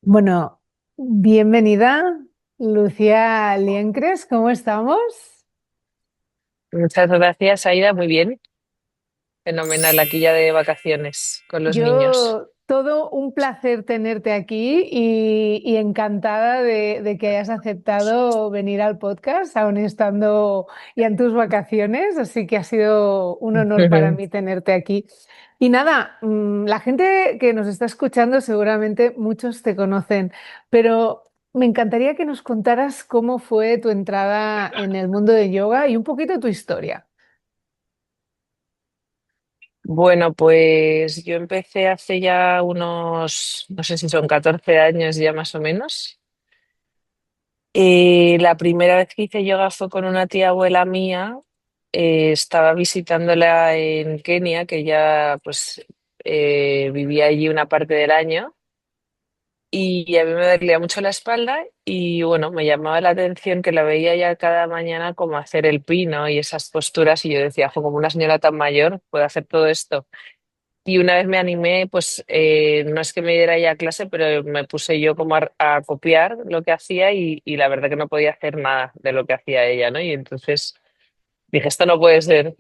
Bueno, bienvenida, Lucía Liencres, ¿cómo estamos? Muchas gracias, Aida. Muy bien. Fenomenal. Aquí ya de vacaciones con los niños. Todo un placer tenerte aquí y encantada de que hayas aceptado venir al podcast, aun estando ya en tus vacaciones, así que ha sido un honor para mí tenerte aquí. Y nada, la gente que nos está escuchando seguramente muchos te conocen, pero me encantaría que nos contaras cómo fue tu entrada en el mundo de yoga y un poquito tu historia. Bueno, pues yo empecé hace ya unos, no sé si son 14 años ya más o menos. La primera vez que hice yoga fue con una tía abuela mía. Estaba visitándola en Kenia, que ya pues vivía allí una parte del año. Y a mí me dolía mucho la espalda y bueno, me llamaba la atención que la veía ya cada mañana como hacer el pino y esas posturas y yo decía, "Jo, como una señora tan mayor puede hacer todo esto". Y una vez me animé, pues no es que me diera ya clase, pero me puse yo como a copiar lo que hacía y la verdad que no podía hacer nada de lo que hacía ella, ¿no? Y entonces dije, esto no puede ser.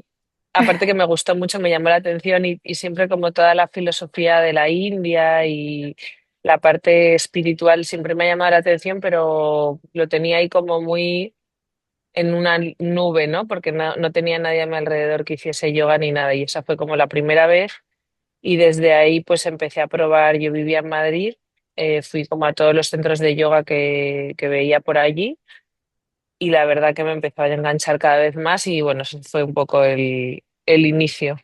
Aparte que me gustó mucho, me llamó la atención y siempre como toda la filosofía de la India y la parte espiritual siempre me ha llamado la atención, pero lo tenía ahí como muy en una nube, ¿no? Porque no tenía nadie a mi alrededor que hiciese yoga ni nada y esa fue como la primera vez y desde ahí pues empecé a probar, yo vivía en Madrid, fui como a todos los centros de yoga que veía por allí y la verdad que me empezó a enganchar cada vez más y bueno, eso fue un poco el inicio.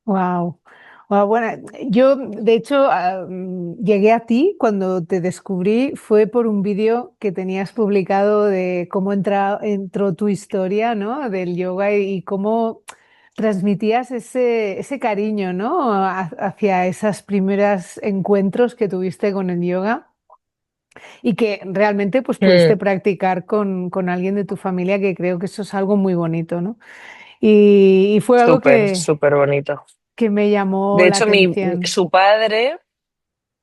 Wow. Bueno, yo de hecho llegué a ti cuando te descubrí, fue por un vídeo que tenías publicado de cómo entró tu historia, ¿no? Del yoga y cómo transmitías ese cariño, ¿no? Hacia esos primeros encuentros que tuviste con el yoga y que realmente pues pudiste Mm. practicar con alguien de tu familia, que creo que eso es algo muy bonito, ¿no? Y fue algo Súper, súper bonito. que me llamó De la hecho, atención. su padre,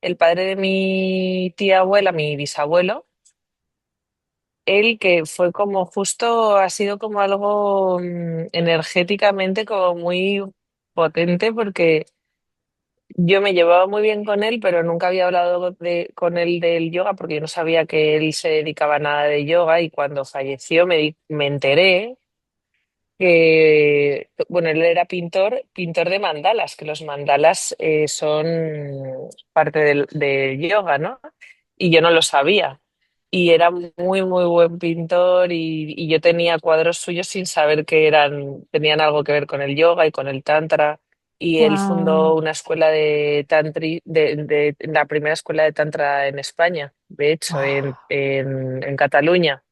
el padre de mi tía abuela, mi bisabuelo, él que fue como justo, ha sido como algo energéticamente como muy potente porque yo me llevaba muy bien con él, pero nunca había hablado con él del yoga porque yo no sabía que él se dedicaba a nada de yoga y cuando falleció me enteré que, bueno, él era pintor de mandalas, que los mandalas son parte del yoga, ¿no? Y yo no lo sabía. Y era muy, muy buen pintor y yo tenía cuadros suyos sin saber que tenían algo que ver con el yoga y con el tantra. Y él fundó Wow, una escuela de tantri, la primera escuela de tantra en España, de hecho, en Cataluña.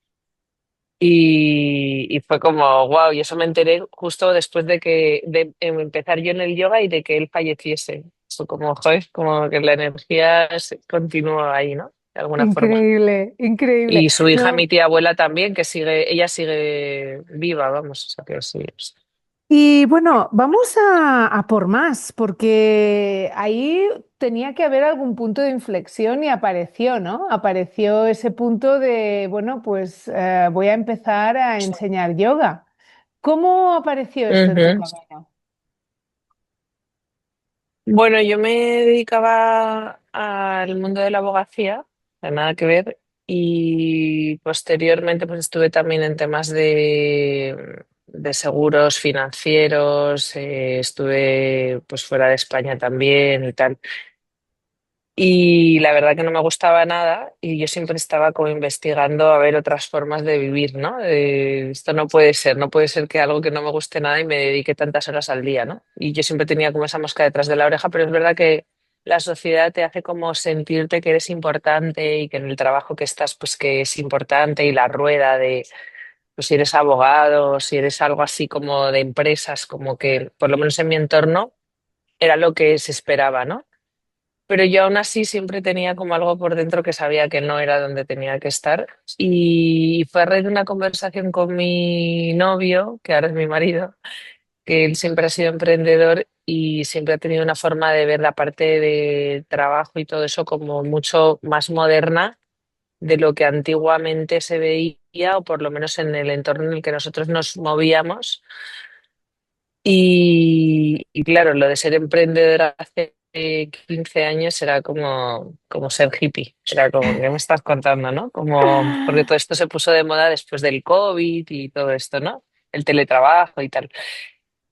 Y fue como, wow, y eso me enteré justo después de empezar yo en el yoga y de que él falleciese. Fue como, joder, como que la energía continúa ahí, ¿no? De alguna forma. increíble, increíble. Y su hija, mi No, tía abuela también, ella sigue viva, vamos, o sea que sí. y bueno, vamos a por más, porque ahí tenía que haber algún punto de inflexión y apareció, ¿no? Apareció ese punto de, bueno, pues voy a empezar a enseñar yoga. ¿Cómo apareció esto en tu Ujú. camino? Bueno, yo me dedicaba al mundo de la abogacía, nada que ver, y posteriormente pues estuve también en temas de seguros financieros, estuve pues fuera de España también y tal. Y la verdad que no me gustaba nada y yo siempre estaba como investigando a ver otras formas de vivir, ¿no? Esto no puede ser, no puede ser que algo que no me guste nada y me dedique tantas horas al día, ¿no? Y yo siempre tenía como esa mosca detrás de la oreja, pero es verdad que la sociedad te hace como sentirte que eres importante y que en el trabajo que estás, pues que es importante y la rueda de, pues si eres abogado, si eres algo así como de empresas, como que por lo menos en mi entorno era lo que se esperaba, ¿no? Pero yo aún así siempre tenía como algo por dentro que sabía que no era donde tenía que estar. Y fue a raíz de una conversación con mi novio, que ahora es mi marido, que él siempre ha sido emprendedor y siempre ha tenido una forma de ver la parte de trabajo y todo eso como mucho más moderna de lo que antiguamente se veía, o por lo menos en el entorno en el que nosotros nos movíamos. Y claro, lo de ser emprendedora hace 15 años era como ser hippie. Era como, ¿qué me estás contando, no? Como, porque todo esto se puso de moda después del COVID y todo esto, ¿no? El teletrabajo y tal.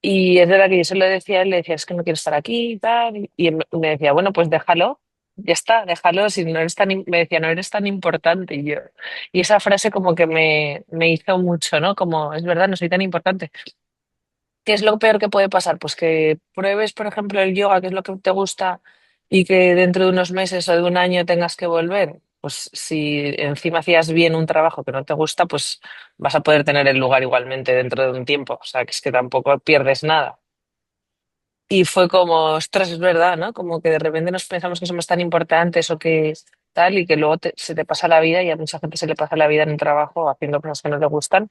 Y es verdad que yo se lo decía, él le decía, es que no quiero estar aquí y tal. Y él me decía, bueno, pues déjalo, ya está, déjalo, si no eres tan, me decía, no eres tan importante. Y esa frase como que me hizo mucho, ¿no? Como, es verdad, no soy tan importante. ¿Qué es lo peor que puede pasar? Pues que pruebes, por ejemplo, el yoga, que es lo que te gusta, y que dentro de unos meses o de un año tengas que volver. Pues si encima hacías bien un trabajo que no te gusta, pues vas a poder tener el lugar igualmente dentro de un tiempo. O sea, que es que tampoco pierdes nada. Y fue como, ostras, es verdad, ¿no? Como que de repente nos pensamos que somos tan importantes o que tal, y que luego se te pasa la vida, y a mucha gente se le pasa la vida en un trabajo haciendo cosas que no le gustan,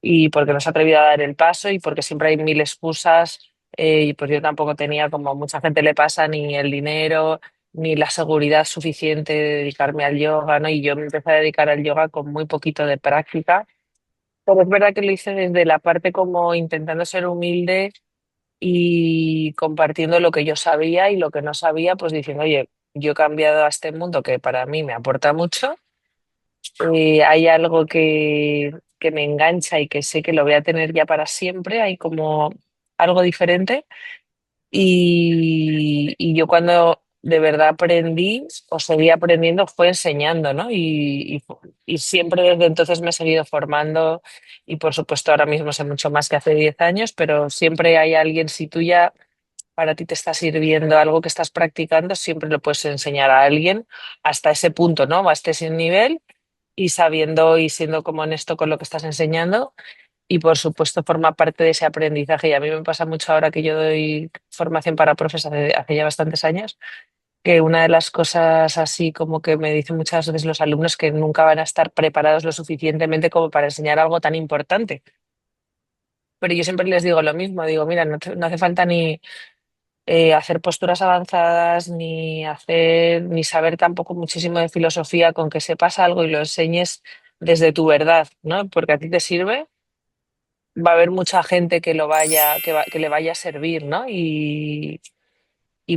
y porque no se ha atrevido a dar el paso y porque siempre hay mil excusas. Y pues yo tampoco tenía, como mucha gente le pasa, ni el dinero ni la seguridad suficiente de dedicarme al yoga, ¿no? Y yo me empecé a dedicar al yoga con muy poquito de práctica, pero es verdad que lo hice desde la parte como intentando ser humilde y compartiendo lo que yo sabía y lo que no sabía, pues diciendo, oye, yo he cambiado a este mundo que para mí me aporta mucho. Hay algo que me engancha y que sé que lo voy a tener ya para siempre, hay como algo diferente. Y yo cuando de verdad aprendí o seguí aprendiendo fue enseñando, ¿no? Y siempre desde entonces me he seguido formando, y por supuesto ahora mismo sé mucho más que hace 10 años, pero siempre hay alguien, si tú ya para ti te está sirviendo algo que estás practicando, siempre lo puedes enseñar a alguien hasta ese punto, ¿no? Hasta ese nivel, y sabiendo y siendo como honesto con lo que estás enseñando. Y por supuesto forma parte de ese aprendizaje. Y a mí me pasa mucho ahora que yo doy formación para profes hace ya bastantes años, que una de las cosas así como que me dicen muchas veces los alumnos, que nunca van a estar preparados lo suficientemente como para enseñar algo tan importante. Pero yo siempre les digo lo mismo, digo, mira, no hace falta ni hacer posturas avanzadas, ni saber tampoco muchísimo de filosofía, con que sepas algo y lo enseñes desde tu verdad, ¿no? Porque a ti te sirve, va a haber mucha gente que que le vaya a servir, ¿no? Y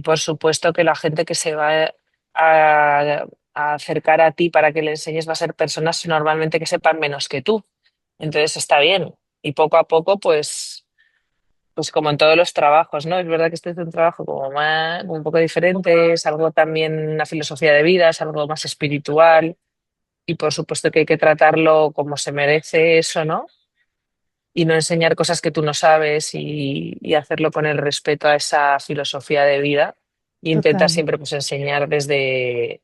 por supuesto que la gente que se va a, a acercar a ti para que le enseñes va a ser personas normalmente que sepan menos que tú. Entonces está bien. Y poco a poco, pues como en todos los trabajos, ¿no? Es verdad que este es un trabajo como más, un poco diferente, es algo también, una filosofía de vida, es algo más espiritual, y por supuesto que hay que tratarlo como se merece eso, ¿no? Y no enseñar cosas que tú no sabes, y hacerlo con el respeto a esa filosofía de vida. Y intentar Total, siempre pues enseñar desde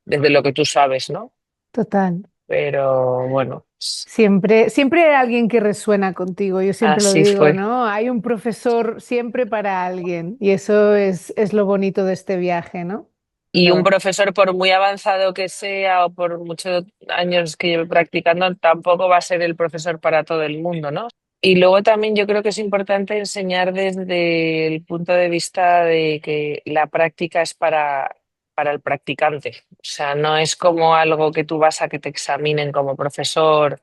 lo que tú sabes, ¿no? total. Pero bueno, Siempre, siempre hay alguien que resuena contigo, yo siempre lo así digo, fue. ¿no? Hay un profesor siempre para alguien y eso es lo bonito de este viaje, ¿no? Y un profesor, por muy avanzado que sea o por muchos años que lleve practicando, tampoco va a ser el profesor para todo el mundo, ¿no? Y luego también yo creo que es importante enseñar desde el punto de vista de que la práctica es para el practicante. O sea, no es como algo que tú vas a que te examinen como profesor,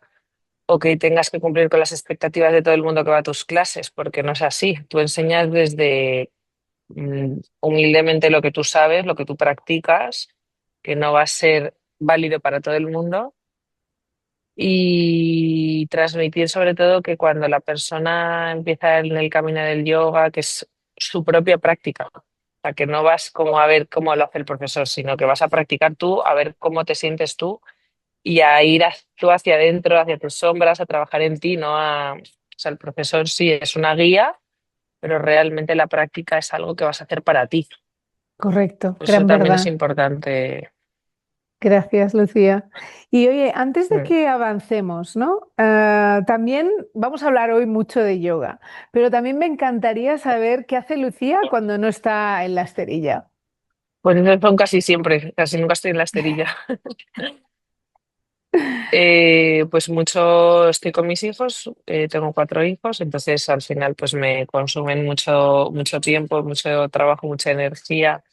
o que tengas que cumplir con las expectativas de todo el mundo que va a tus clases, porque no es así. Tú enseñas desde humildemente lo que tú sabes, lo que tú practicas, que no va a ser válido para todo el mundo, y transmitir sobre todo que cuando la persona empieza en el camino del yoga, que es su propia práctica. O sea, que no vas como a ver cómo lo hace el profesor, sino que vas a practicar tú, a ver cómo te sientes tú, y a ir tú hacia adentro, hacia tus sombras, a trabajar en ti, no a... O sea, el profesor sí es una guía, pero realmente la práctica es algo que vas a hacer para ti. Correcto, Eso gran también es verdad. importante. Gracias, Lucía. Y oye, antes de Mm. que avancemos, ¿no? También vamos a hablar hoy mucho de yoga, pero también me encantaría saber qué hace Lucía cuando no está en la esterilla. Pues eso son casi siempre, casi nunca estoy en la esterilla. Pues mucho estoy con mis hijos, tengo 4 hijos, entonces al final pues me consumen mucho tiempo, mucho trabajo, mucha energía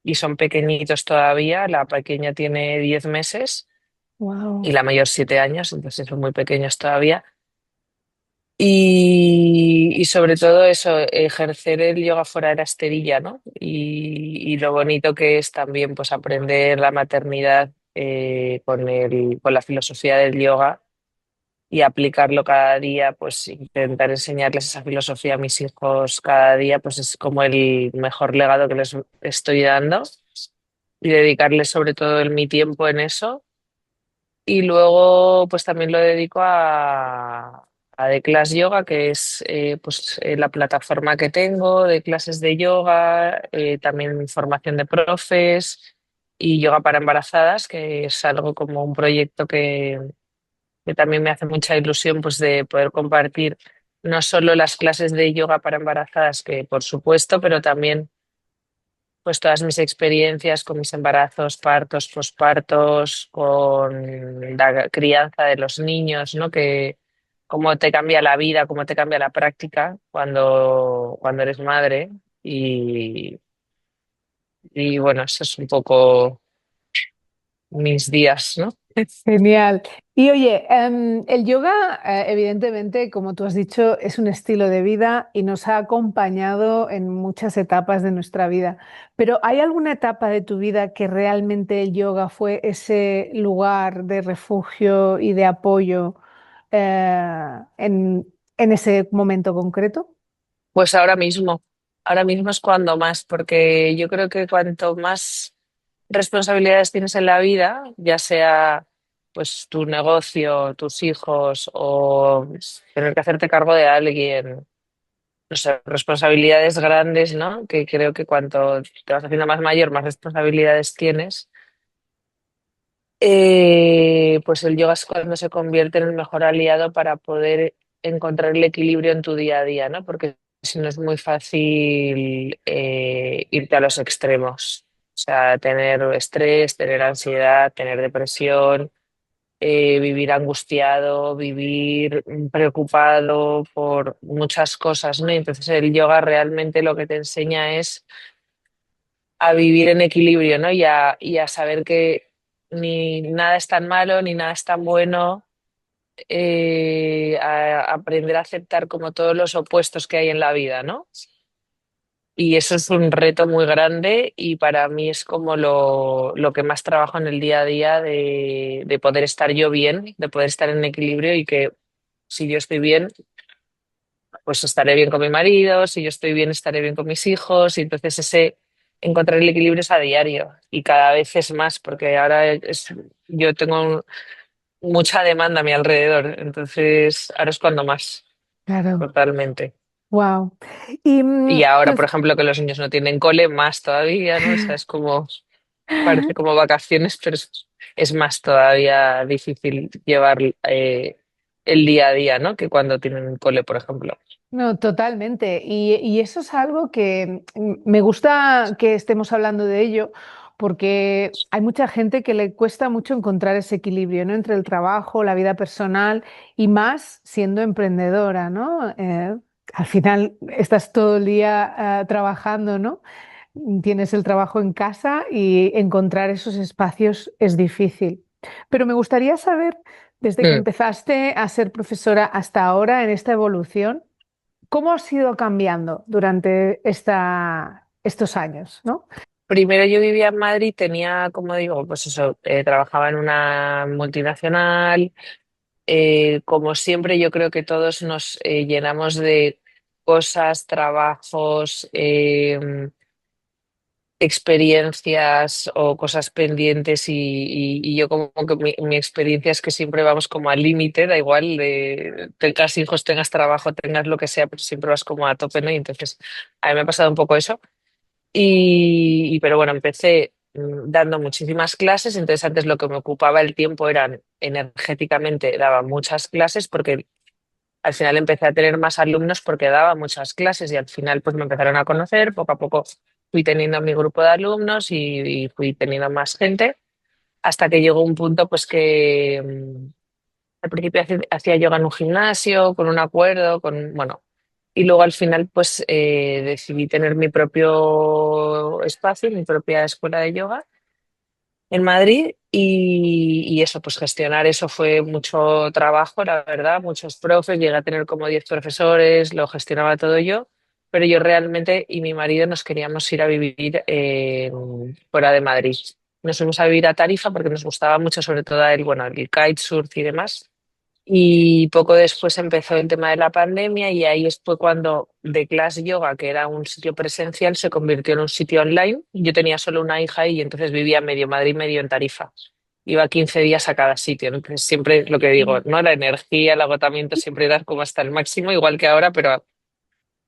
y son pequeñitos todavía. La pequeña tiene 10 meses y Wow. la mayor 7 años, entonces son muy pequeños todavía. Y sobre todo eso, ejercer el yoga fuera de la esterilla, ¿no? Y lo bonito que es también pues aprender la maternidad con la filosofía del yoga y aplicarlo cada día, pues intentar enseñarles esa filosofía a mis hijos cada día, pues es como el mejor legado que les estoy dando y dedicarles sobre todo mi tiempo en eso. Y luego, pues también lo dedico a The Class Yoga, que es la plataforma que tengo de clases de yoga, también formación de profes y yoga para embarazadas, que es algo como un proyecto que también me hace mucha ilusión, pues de poder compartir no solo las clases de yoga para embarazadas, que por supuesto, pero también pues todas mis experiencias con mis embarazos, partos, pospartos, con la crianza de los niños, ¿no? Que cómo te cambia la vida, cómo te cambia la práctica cuando eres madre. Y, y bueno, eso es un poco mis días, ¿no? Genial. Y oye, el yoga, evidentemente, como tú has dicho, es un estilo de vida y nos ha acompañado en muchas etapas de nuestra vida. Pero ¿hay alguna etapa de tu vida que realmente el yoga fue ese lugar de refugio y de apoyo en ese momento concreto? Pues ahora mismo es cuando más, porque yo creo que cuanto más responsabilidades tienes en la vida, ya sea pues tu negocio, tus hijos o tener que hacerte cargo de alguien, no sé, responsabilidades grandes, ¿no? Que creo que cuanto te vas haciendo más mayor, más responsabilidades tienes. Pues el yoga es cuando se convierte en el mejor aliado para poder encontrar el equilibrio en tu día a día, ¿no? Porque si no es muy fácil irte a los extremos. O sea, tener estrés, tener ansiedad, tener depresión, vivir angustiado, vivir preocupado por muchas cosas, ¿no? Y entonces el yoga realmente lo que te enseña es a vivir en equilibrio, ¿no? Y a saber que ni nada es tan malo, ni nada es tan bueno, a aprender a aceptar como todos los opuestos que hay en la vida, ¿no? Y eso es un reto muy grande y para mí es como lo que más trabajo en el día a día de poder estar yo bien, de poder estar en equilibrio y que si yo estoy bien, pues estaré bien con mi marido, si yo estoy bien, estaré bien con mis hijos, y entonces ese encontrar el equilibrio es a diario y cada vez es más, porque yo tengo mucha demanda a mi alrededor, entonces ahora es cuando más, Claro. totalmente. Wow. Y Y ahora, por pues, ejemplo, que los niños no tienen cole, más todavía, ¿no? O sea, es como, parece como vacaciones, pero es más todavía difícil llevar el día a día, ¿no? Que cuando tienen cole, por ejemplo. no, totalmente. Y eso es algo que me gusta que estemos hablando de ello, porque hay mucha gente que le cuesta mucho encontrar ese equilibrio, ¿no? Entre el trabajo, la vida personal y más siendo emprendedora, ¿no? Al final estás todo el día trabajando, ¿no? Tienes el trabajo en casa y encontrar esos espacios es difícil. Pero me gustaría saber, desde que Mm. empezaste a ser profesora hasta ahora en esta evolución, ¿cómo has ido cambiando durante estos años, ¿no? Primero yo vivía en Madrid, tenía, como digo, pues eso, trabajaba en una multinacional. Como siempre, yo creo que todos nos llenamos de cosas, trabajos, experiencias o cosas pendientes y yo como que mi experiencia es que siempre vamos como al límite, da igual, tengas hijos, tengas trabajo, tengas lo que sea, pero siempre vas como a tope, ¿no? Y entonces a mí me ha pasado un poco eso. Pero bueno, empecé dando muchísimas clases, entonces antes lo que me ocupaba el tiempo eran energéticamente, daba muchas clases porque al final empecé a tener más alumnos porque daba muchas clases y al final pues me empezaron a conocer, poco a poco fui teniendo mi grupo de alumnos y fui teniendo más gente hasta que llegó un punto pues que al principio hacía yoga en un gimnasio, con un acuerdo, bueno, y luego al final pues decidí tener mi propio espacio, mi propia escuela de yoga en Madrid y eso, pues gestionar eso fue mucho trabajo, la verdad, muchos profes, llegué a tener como 10 profesores, lo gestionaba todo yo, pero yo realmente y mi marido nos queríamos ir a vivir fuera de Madrid. Nos fuimos a vivir a Tarifa porque nos gustaba mucho, sobre todo bueno, el kitesurf y demás. Y poco después empezó el tema de la pandemia y ahí fue cuando The Class Yoga, que era un sitio presencial, se convirtió en un sitio online. Yo tenía solo una hija y entonces vivía medio Madrid, medio en Tarifa. Iba 15 días a cada sitio, ¿no? Entonces siempre lo que digo, ¿no? La energía, el agotamiento siempre era como hasta el máximo, igual que ahora, pero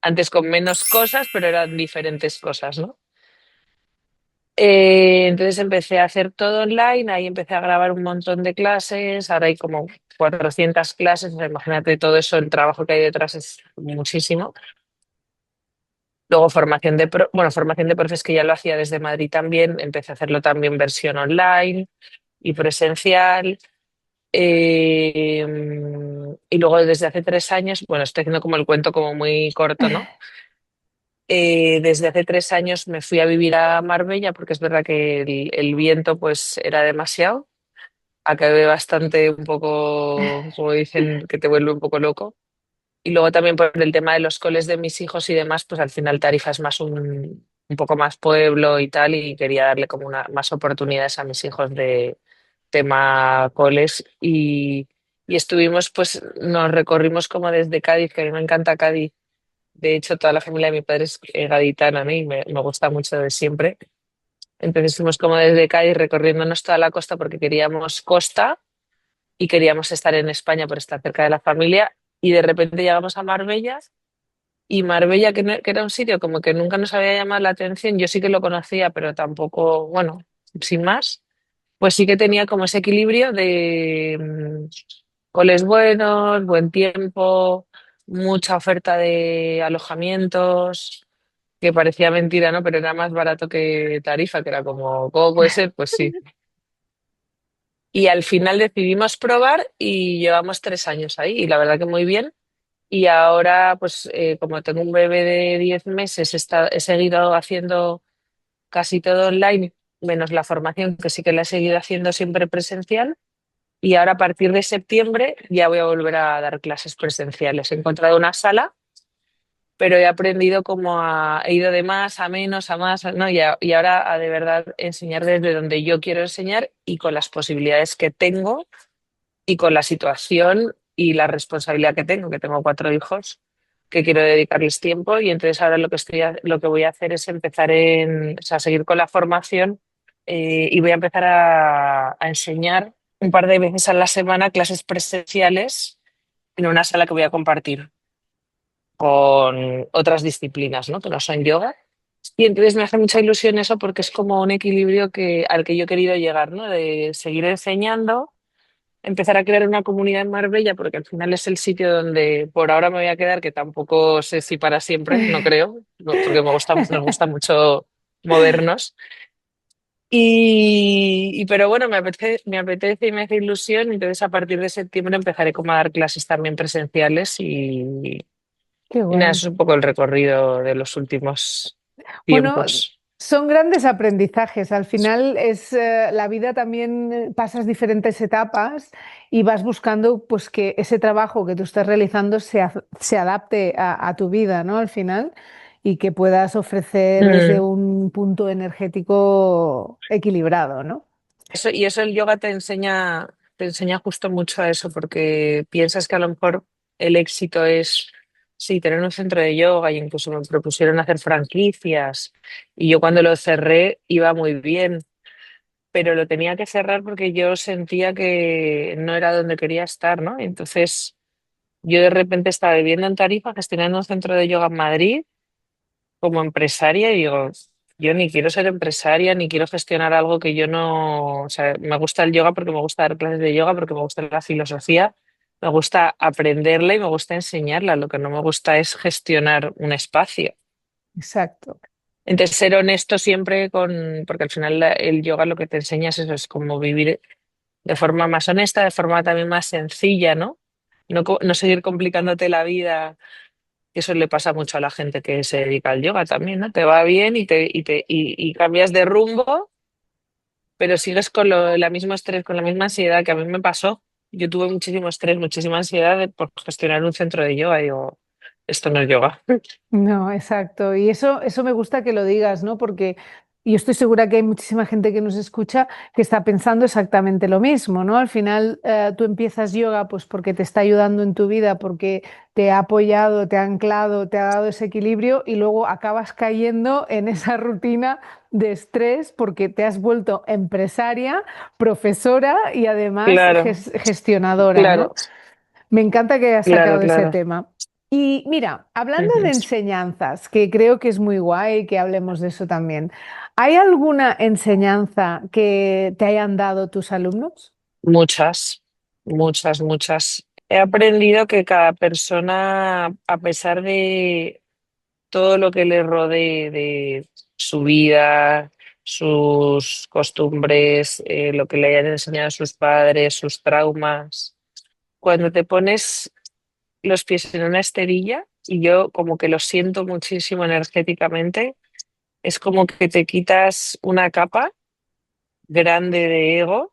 antes con menos cosas, pero eran diferentes cosas, ¿no? Entonces empecé a hacer todo online, ahí empecé a grabar un montón de clases, ahora hay como 400 clases, o sea, imagínate todo eso, el trabajo que hay detrás es muchísimo. Luego formación de profes que ya lo hacía desde Madrid también, empecé a hacerlo también versión online y presencial. Eh, y luego desde hace 3 años, bueno, estoy haciendo como el cuento como muy corto, ¿no? Desde hace 3 años me fui a vivir a Marbella porque es verdad que el viento pues era demasiado. Acabé bastante un poco, como dicen, que te vuelve un poco loco. Y luego también por el tema de los coles de mis hijos y demás, pues al final Tarifa es más un poco más pueblo y tal, y quería darle como más oportunidades a mis hijos de tema coles. Y estuvimos, pues nos recorrimos como desde Cádiz, que a mí me encanta Cádiz. De hecho, toda la familia de mi padre es gaditana, ¿no? Y me gusta mucho de siempre. Entonces fuimos como desde Cádiz recorriéndonos toda la costa porque queríamos costa y queríamos estar en España por estar cerca de la familia. Y de repente llegamos a Marbella y Marbella, que era un sitio como que nunca nos había llamado la atención, yo sí que lo conocía, pero tampoco, bueno, sin más, pues sí que tenía como ese equilibrio de coles buenos, buen tiempo, mucha oferta de alojamientos, que parecía mentira, ¿no? Pero era más barato que Tarifa, que era como, ¿cómo puede ser? Pues sí. Y al final decidimos probar y llevamos 3 años ahí y la verdad que muy bien. Y ahora, pues como tengo un bebé de 10 meses, he seguido haciendo casi todo online, menos la formación, que sí que la he seguido haciendo siempre presencial. Y ahora a partir de septiembre ya voy a volver a dar clases presenciales. He encontrado una sala, pero he aprendido he ido de más a menos, a más, ¿no? Y ahora a de verdad enseñar desde donde yo quiero enseñar y con las posibilidades que tengo y con la situación y la responsabilidad que tengo 4 hijos, que quiero dedicarles tiempo y entonces ahora lo que voy a hacer es o sea, seguir con la formación y voy a empezar a enseñar un par de veces a la semana clases presenciales en una sala que voy a compartir con otras disciplinas, ¿no? Que no son yoga. Y entonces me hace mucha ilusión eso porque es como un equilibrio al que yo he querido llegar, ¿no? De seguir enseñando, empezar a crear una comunidad en Marbella, porque al final es el sitio donde por ahora me voy a quedar, que tampoco sé si para siempre, no creo, porque nos gusta mucho movernos. Pero bueno, me apetece y me hace ilusión, entonces a partir de septiembre empezaré como a dar clases también presenciales Qué y nada, guay. eso es un poco el recorrido de los últimos Bueno, tiempos. son grandes aprendizajes. Al final es la vida también pasas diferentes etapas y vas buscando pues que ese trabajo que tú estás realizando se adapte a tu vida, ¿no? Al final y que puedas ofrecer desde Mm. un punto energético equilibrado, ¿no? Y eso el yoga te enseña justo mucho a eso, porque piensas que a lo mejor el éxito es, sí, tener un centro de yoga y incluso me propusieron hacer franquicias y yo cuando lo cerré iba muy bien, pero lo tenía que cerrar porque yo sentía que no era donde quería estar, ¿no? Entonces yo de repente estaba viviendo en Tarifa, gestionando un centro de yoga en Madrid como empresaria y digo, yo ni quiero ser empresaria, ni quiero gestionar algo que yo no, o sea, me gusta el yoga porque me gusta dar clases de yoga, porque me gusta la filosofía, me gusta aprenderla y me gusta enseñarla. Lo que no me gusta es gestionar un espacio. Exacto. Entonces, ser honesto siempre porque al final el yoga lo que te enseña es eso, es como vivir de forma más honesta, de forma también más sencilla, ¿no? No seguir complicándote la vida, que eso le pasa mucho a la gente que se dedica al yoga también, ¿no? Te va bien y cambias de rumbo, pero sigues con la mismo estrés, con la misma ansiedad que a mí me pasó. Yo tuve muchísimo estrés, muchísima ansiedad por gestionar un centro de yoga. Digo, esto no es yoga. No, exacto. Y eso me gusta que lo digas, ¿no? Porque yo estoy segura que hay muchísima gente que nos escucha que está pensando exactamente lo mismo, ¿no? Al final, tú empiezas yoga pues porque te está ayudando en tu vida, porque te ha apoyado, te ha anclado, te ha dado ese equilibrio y luego acabas cayendo en esa rutina de estrés porque te has vuelto empresaria, profesora y además Claro, gestionadora, ¿no? claro, Me encanta que hayas claro, sacado ese claro. tema. Y mira, hablando Ujú. de enseñanzas, que creo que es muy guay que hablemos de eso también, ¿hay alguna enseñanza que te hayan dado tus alumnos? Muchas, muchas, muchas. He aprendido que cada persona, a pesar de todo lo que le rodee de su vida, sus costumbres, lo que le hayan enseñado sus padres, sus traumas, cuando te pones los pies en una esterilla, y yo como que lo siento muchísimo energéticamente, es como que te quitas una capa grande de ego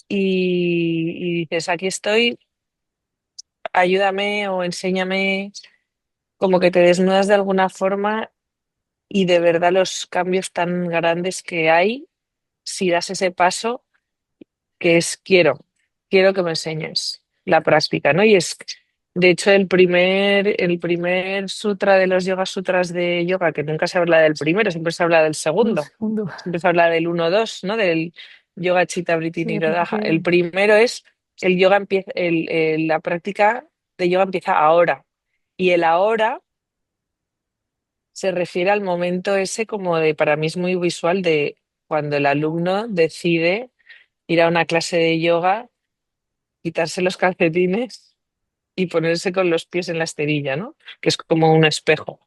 y dices, aquí estoy, ayúdame o enséñame, como que te desnudas de alguna forma y de verdad los cambios tan grandes que hay si das ese paso que es quiero que me enseñes la práctica, ¿no? Y es, de hecho, el primer sutra de los Yoga Sutras de yoga, que nunca se habla del primero, siempre se habla del Un segundo, segundo. siempre se habla del uno dos, ¿no? Del Yoga Chitta Vritti Sí, Nirodha. El primero es la práctica de yoga empieza ahora. Y el ahora se refiere al momento ese como de, para mí es muy visual de cuando el alumno decide ir a una clase de yoga, quitarse los calcetines y ponerse con los pies en la esterilla, ¿no? Que es como un espejo.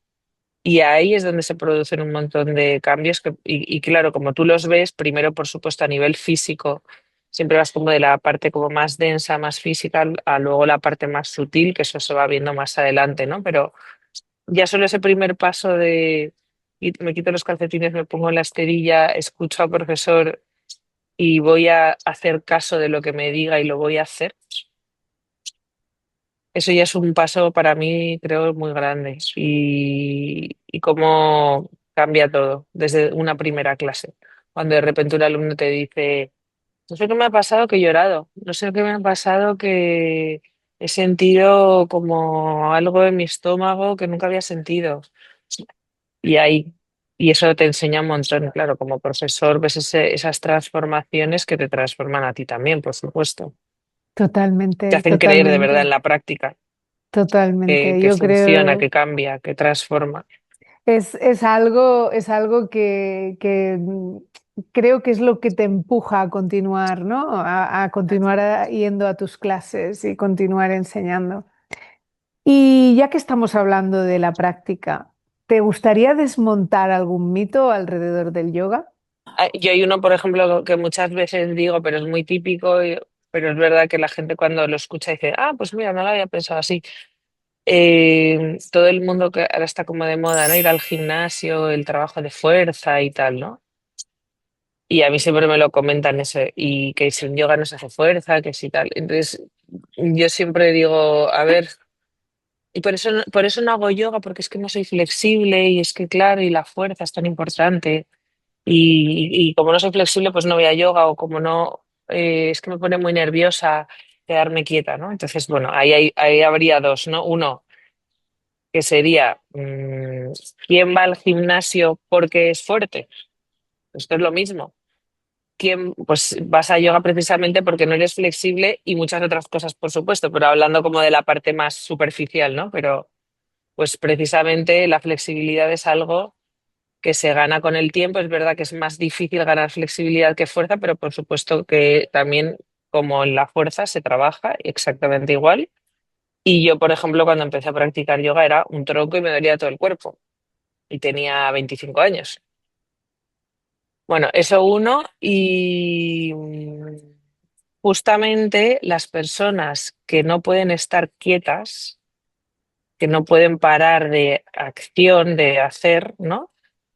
Y ahí es donde se producen un montón de cambios y claro, como tú los ves, primero por supuesto a nivel físico, siempre vas como de la parte como más densa, más física, a luego la parte más sutil, que eso se va viendo más adelante, ¿no? Pero ya solo ese primer paso de me quito los calcetines, me pongo en la esterilla, escucho al profesor y voy a hacer caso de lo que me diga y lo voy a hacer. Eso ya es un paso para mí, creo, muy grande. Y cómo cambia todo desde una primera clase. Cuando de repente un alumno te dice, no sé qué me ha pasado que he llorado, no sé qué me ha pasado que he sentido como algo en mi estómago que nunca había sentido. Y ahí, y eso te enseña un montón, claro, como profesor ves esas transformaciones que te transforman a ti también, por supuesto. Te totalmente, hacen creer de verdad en totalmente, la práctica que, totalmente. que Yo funciona, que creo cambia, que transforma. es algo que creo que es lo que te empuja a continuar, ¿no? A continuar yendo a tus clases y continuar enseñando. Y ya que estamos hablando de la práctica, ¿te gustaría desmontar algún mito alrededor del yoga? Yo hay uno, por ejemplo, que muchas veces digo, pero es muy típico, pero es verdad que la gente cuando lo escucha dice, ah, pues mira, no lo había pensado así. Todo el mundo que ahora está como de moda, ¿no? Ir al gimnasio, el trabajo de fuerza y tal, ¿no? Y a mí siempre me lo comentan eso, y que si en yoga no se hace fuerza, que si tal. Entonces, yo siempre digo, a ver, y por eso no hago yoga, porque es que no soy flexible, y es que, claro, y la fuerza es tan importante. Y como no soy flexible, pues no voy a yoga, o como no, es que me pone muy nerviosa quedarme quieta, ¿no? Entonces, bueno, ahí habría dos, ¿no? Uno, que sería, ¿quién va al gimnasio porque es fuerte? Esto es lo mismo. ¿Quién, pues vas a yoga precisamente porque no eres flexible y muchas otras cosas, por supuesto, pero hablando como de la parte más superficial, ¿no? Pero pues precisamente la flexibilidad es algo que se gana con el tiempo. Es verdad que es más difícil ganar flexibilidad que fuerza, pero por supuesto que también como en la fuerza se trabaja exactamente igual. Y yo, por ejemplo, cuando empecé a practicar yoga era un tronco y me dolía todo el cuerpo. y tenía 25 años. Bueno, eso uno y justamente las personas que no pueden estar quietas, que no pueden parar de acción, de hacer, ¿no?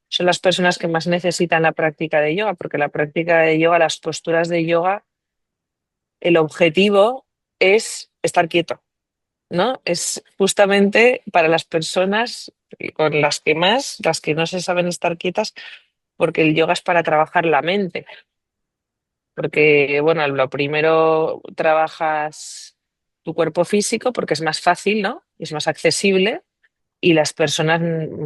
Son las personas que más necesitan la práctica de yoga, porque la práctica de yoga, las posturas de yoga, el objetivo es estar quieto, ¿no? Es justamente para las personas con las que más, las que no se saben estar quietas, porque el yoga es para trabajar la mente. Porque, bueno, lo primero trabajas tu cuerpo físico porque es más fácil, ¿no? Es más accesible y las personas,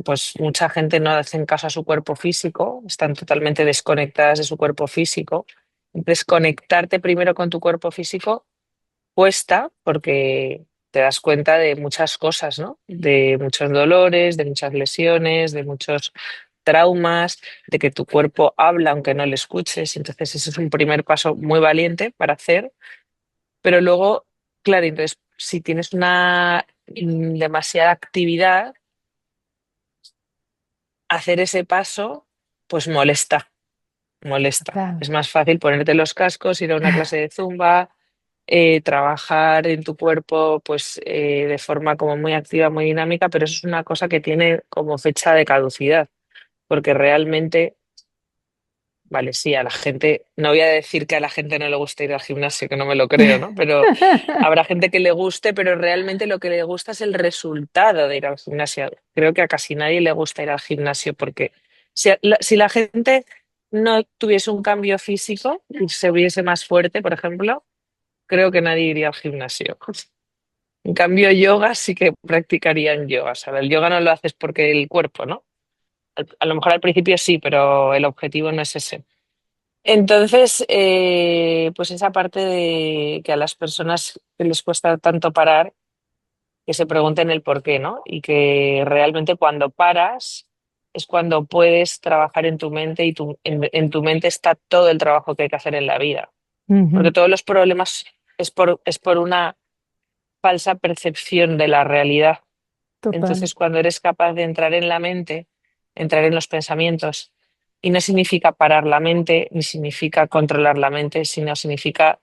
pues mucha gente no hacen caso a su cuerpo físico, están totalmente desconectadas de su cuerpo físico. Entonces, conectarte primero con tu cuerpo físico cuesta porque te das cuenta de muchas cosas, ¿no? De muchos dolores, de muchas lesiones, de muchos traumas, de que tu cuerpo habla aunque no le escuches. Entonces, ese es un primer paso muy valiente para hacer. Pero luego, claro, entonces, si tienes una demasiada actividad, hacer ese paso, pues molesta, molesta. Total. Es más fácil ponerte los cascos, ir a una clase de zumba, trabajar en tu cuerpo, pues de forma como muy activa, muy dinámica, pero eso es una cosa que tiene como fecha de caducidad, porque realmente, vale, sí, a la gente, no voy a decir que a la gente no le guste ir al gimnasio, que no me lo creo, ¿no? Pero habrá gente que le guste, pero realmente lo que le gusta es el resultado de ir al gimnasio. Creo que a casi nadie le gusta ir al gimnasio porque si la gente no tuviese un cambio físico y se viese más fuerte, por ejemplo, creo que nadie iría al gimnasio. En cambio, yoga sí que practicarían yoga. O sea, el yoga no lo haces porque el cuerpo, ¿no? A lo mejor al principio sí, pero el objetivo no es ese. Entonces, pues esa parte de que a las personas que les cuesta tanto parar, que se pregunten el por qué, ¿no? Y que realmente cuando paras es cuando puedes trabajar en tu mente y en tu mente está todo el trabajo que hay que hacer en la vida. Porque Ujú. todos los problemas es por una falsa percepción de la realidad. Total, Entonces, cuando eres capaz de entrar en la mente, entrar en los pensamientos, y no significa parar la mente, ni significa controlar la mente, sino significa,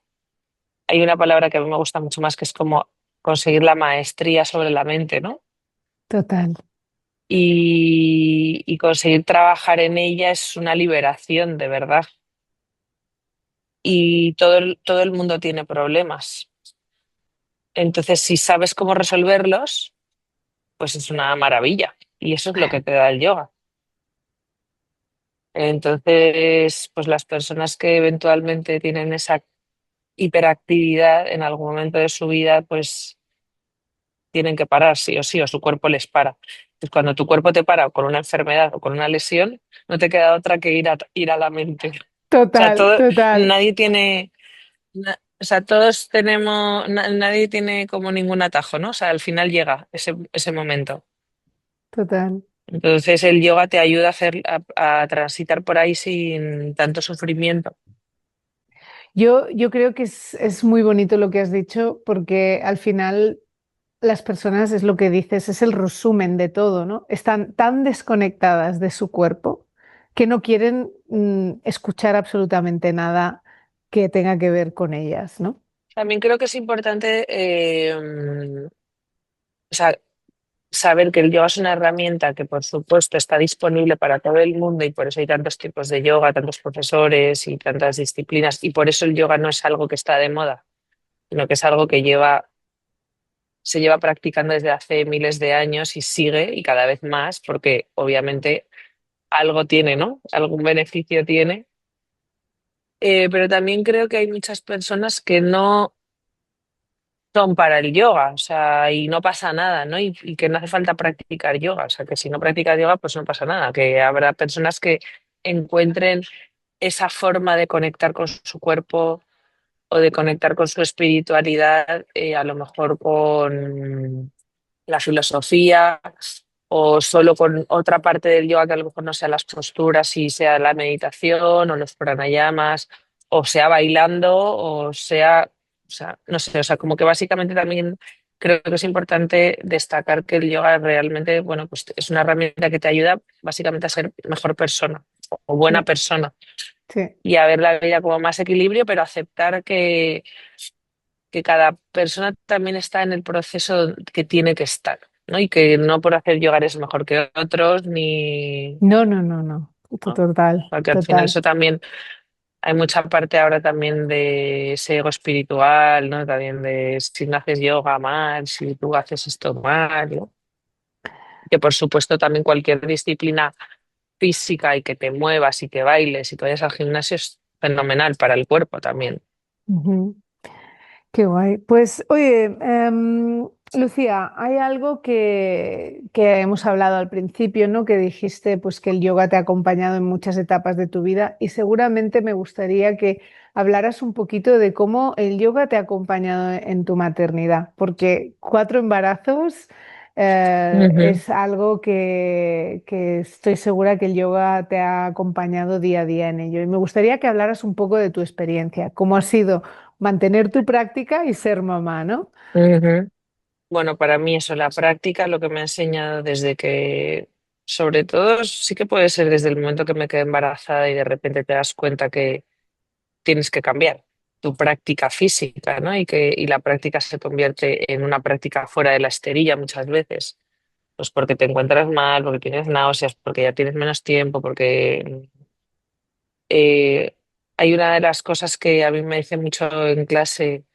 hay una palabra que a mí me gusta mucho más, que es como conseguir la maestría sobre la mente, ¿no? total, Y conseguir trabajar en ella es una liberación, de verdad. Y todo el mundo tiene problemas. Entonces, si sabes cómo resolverlos, pues es una maravilla. Y eso es lo que te da el yoga. Entonces, pues las personas que eventualmente tienen esa hiperactividad en algún momento de su vida, pues tienen que parar sí, o su cuerpo les para. Pues cuando tu cuerpo te para con una enfermedad o con una lesión, no te queda otra que ir a la mente. O sea, total, total, nadie tiene, o sea, todos tenemos, nadie tiene como ningún atajo, ¿no? O sea, al final llega ese momento. total. Entonces el yoga te ayuda a transitar por ahí sin tanto sufrimiento. Yo creo que es muy bonito lo que has dicho porque al final las personas, es lo que dices, es el resumen de todo, ¿no? Están tan desconectadas de su cuerpo que no quieren escuchar absolutamente nada que tenga que ver con ellas, ¿no? También creo que es importante o sea, saber que el yoga es una herramienta que, por supuesto, está disponible para todo el mundo y por eso hay tantos tipos de yoga, tantos profesores y tantas disciplinas. Y por eso el yoga no es algo que está de moda, sino que es algo que se lleva practicando desde hace miles de años y sigue y cada vez más, porque obviamente algo tiene, ¿no? Algún beneficio tiene. Pero también creo que hay muchas personas que no son para el yoga, o sea, y no pasa nada, ¿no? Y que no hace falta practicar yoga, o sea, que si no practicas yoga, pues no pasa nada, que habrá personas que encuentren esa forma de conectar con su cuerpo o de conectar con su espiritualidad, a lo mejor con la filosofía o solo con otra parte del yoga que a lo mejor no sea las posturas y sea la meditación o los pranayamas o sea bailando o sea, no sé, o sea, como que básicamente también creo que es importante destacar que el yoga realmente, bueno, pues es una herramienta que te ayuda básicamente a ser mejor persona o buena Sí, persona sí. y a ver la vida como más equilibrio, pero aceptar que cada persona también está en el proceso que tiene que estar, ¿no? Y que no por hacer yoga eres mejor que otros, ni, No, no, no, no. ¿no? Total, Porque al final total. eso también, hay mucha parte ahora también de ese ego espiritual, ¿no? También de si no haces yoga mal, si tú haces esto mal, ¿no? Que por supuesto también cualquier disciplina física y que te muevas y que bailes y que vayas al gimnasio es fenomenal para el cuerpo también. Ujú. Qué guay. Pues oye, Lucía, hay algo que hemos hablado al principio, ¿no? Que dijiste pues que el yoga te ha acompañado en muchas etapas de tu vida y seguramente me gustaría que hablaras un poquito de cómo el yoga te ha acompañado en tu maternidad, porque 4 embarazos Ujú, es algo que estoy segura que el yoga te ha acompañado día a día en ello. Y me gustaría que hablaras un poco de tu experiencia, cómo ha sido mantener tu práctica y ser mamá, ¿no? ujú. Bueno, para mí eso, la práctica, lo que me ha enseñado desde que, sobre todo, sí que puede ser desde el momento que me quedé embarazada y de repente te das cuenta que tienes que cambiar tu práctica física, ¿no? Y la práctica se convierte en una práctica fuera de la esterilla muchas veces. Pues porque te encuentras mal, porque tienes náuseas, porque ya tienes menos tiempo, porque eh, hay una de las cosas que a mí me dice mucho en clase,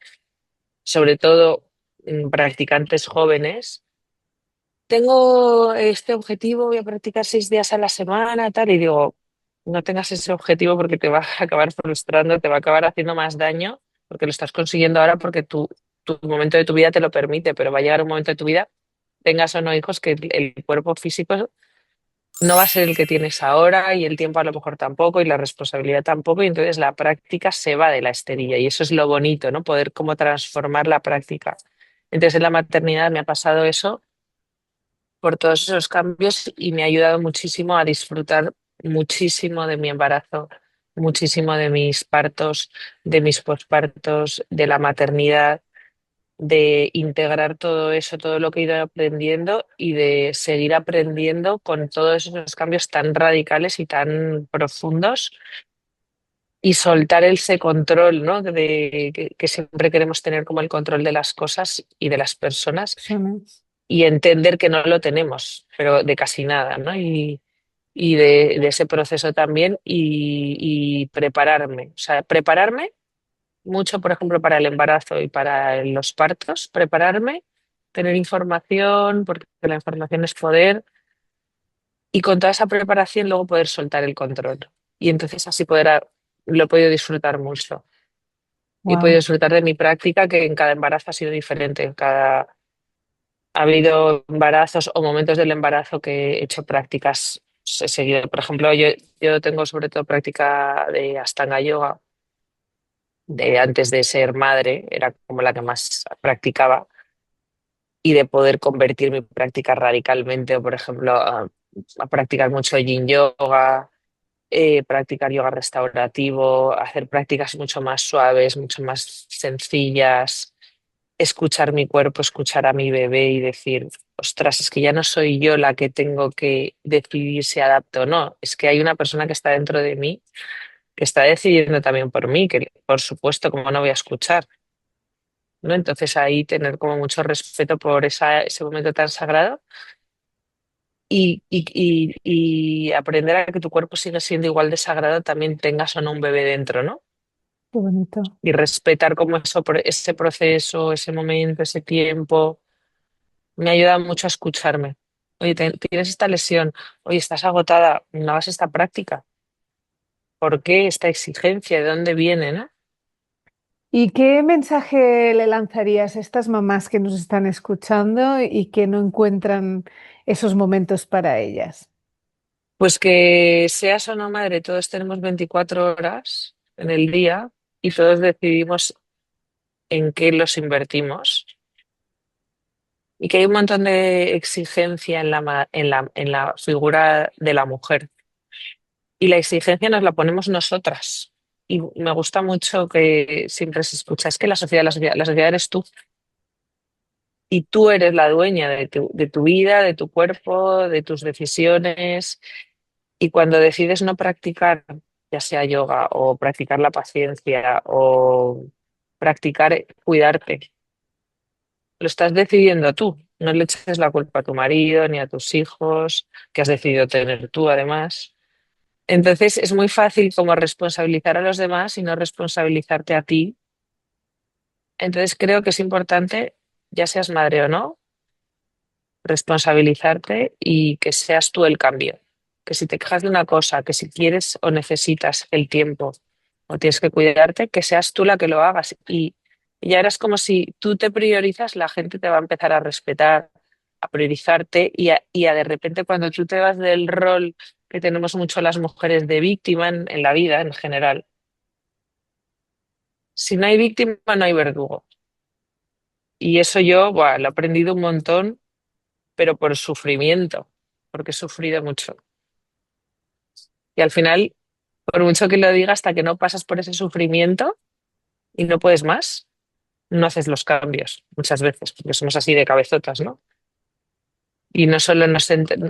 sobre todo practicantes jóvenes. Tengo este objetivo, voy a practicar 6 días a la semana, tal, y digo, no tengas ese objetivo porque te va a acabar frustrando, te va a acabar haciendo más daño, porque lo estás consiguiendo ahora porque tu momento de tu vida te lo permite, pero va a llegar un momento de tu vida, tengas o no hijos, que el cuerpo físico no va a ser el que tienes ahora y el tiempo a lo mejor tampoco y la responsabilidad tampoco, y entonces la práctica se va de la esterilla y eso es lo bonito, ¿no? Poder como transformar la práctica. Entonces en la maternidad me ha pasado eso por todos esos cambios y me ha ayudado muchísimo a disfrutar muchísimo de mi embarazo, muchísimo de mis partos, de mis pospartos, de la maternidad, de integrar todo eso, todo lo que he ido aprendiendo y de seguir aprendiendo con todos esos cambios tan radicales y tan profundos y soltar ese control, ¿no? Que siempre queremos tener como el control de las cosas y de las personas Personas. y entender que no lo tenemos, pero de casi nada, ¿no? Y de ese proceso también y prepararme, o sea, prepararme mucho, por ejemplo, para el embarazo y para los partos, prepararme, tener información, porque la información es poder, y con toda esa preparación luego poder soltar el control. Y entonces así lo he podido disfrutar mucho. Y he podido Wow. disfrutar de mi práctica, que en cada embarazo ha sido diferente, ha habido embarazos o momentos del embarazo que he hecho prácticas, he seguido. Por ejemplo, yo tengo sobre todo práctica de Astanga Yoga, de antes de ser madre, era como la que más practicaba, y de poder convertir mi práctica radicalmente, o por ejemplo, a practicar mucho Yin Yoga, practicar yoga restaurativo, hacer prácticas mucho más suaves, mucho más sencillas, escuchar mi cuerpo, escuchar a mi bebé y decir, ostras, es que ya no soy yo la que tengo que decidir si adapto o no, es que hay una persona que está dentro de mí que está decidiendo también por mí, que por supuesto, como no voy a escuchar, ¿no? Entonces ahí tener como mucho respeto por ese momento tan sagrado y aprender a que tu cuerpo sigue siendo igual de sagrado, también tengas o no un bebé dentro, ¿no? Qué bonito. Y respetar como ese proceso, ese momento, ese tiempo. Me ayuda mucho a escucharme. Oye, tienes esta lesión, oye, estás agotada, no hagas esta práctica. ¿Por qué esta exigencia? ¿De dónde viene, no? ¿Y qué mensaje le lanzarías a estas mamás que nos están escuchando y que no encuentran esos momentos para ellas? Pues que seas o no madre, todos tenemos 24 horas en el día y todos decidimos en qué los invertimos y que hay un montón de exigencia en la figura de la mujer y la exigencia nos la ponemos nosotras. Y me gusta mucho que siempre se escucha, es que la sociedad eres tú. y tú eres la dueña de tu vida, de tu cuerpo, de tus decisiones. Y cuando decides no practicar, ya sea yoga o practicar la paciencia o practicar cuidarte, lo estás decidiendo tú. No le eches la culpa a tu marido ni a tus hijos, que has decidido tener tú además. Entonces es muy fácil como responsabilizar a los demás y no responsabilizarte a ti. Entonces creo que es importante, ya seas madre o no, responsabilizarte y que seas tú el cambio. Que si te quejas de una cosa, que si quieres o necesitas el tiempo o tienes que cuidarte, que seas tú la que lo hagas. Y ya eres como si tú te priorizas, la gente te va a empezar a respetar, a priorizarte y a de repente cuando tú te vas del rol que tenemos mucho las mujeres de víctima en la vida en general, si no hay víctima, no hay verdugo. Y eso yo, buah, lo he aprendido un montón, pero por sufrimiento, porque he sufrido mucho. Y al final, por mucho que lo diga, hasta que no pasas por ese sufrimiento y no puedes más, no haces los cambios muchas veces, porque somos así de cabezotas, ¿no? Y no solo o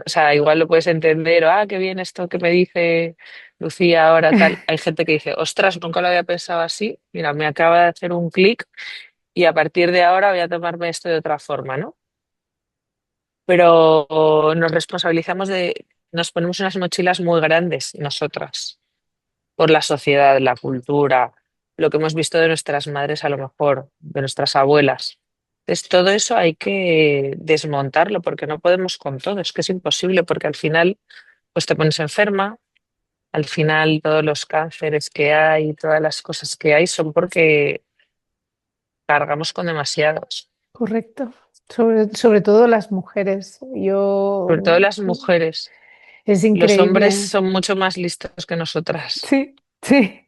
sea, igual lo puedes entender, o, qué bien esto que me dice Lucía ahora, tal. Hay gente que dice, ostras, nunca lo había pensado así, mira, me acaba de hacer un clic y a partir de ahora voy a tomarme esto de otra forma, ¿no? Pero nos responsabilizamos nos ponemos unas mochilas muy grandes nosotras por la sociedad, la cultura, lo que hemos visto de nuestras madres a lo mejor, de nuestras abuelas. Entonces, todo eso hay que desmontarlo porque no podemos con todo, es que es imposible porque al final pues te pones enferma, al final todos los cánceres que hay, todas las cosas que hay son porque cargamos con demasiados, Correcto. Sobre todo las mujeres. sobre todo Yo, las mujeres. es Los hombres increíble. son mucho más listos que nosotras. Sí, sí.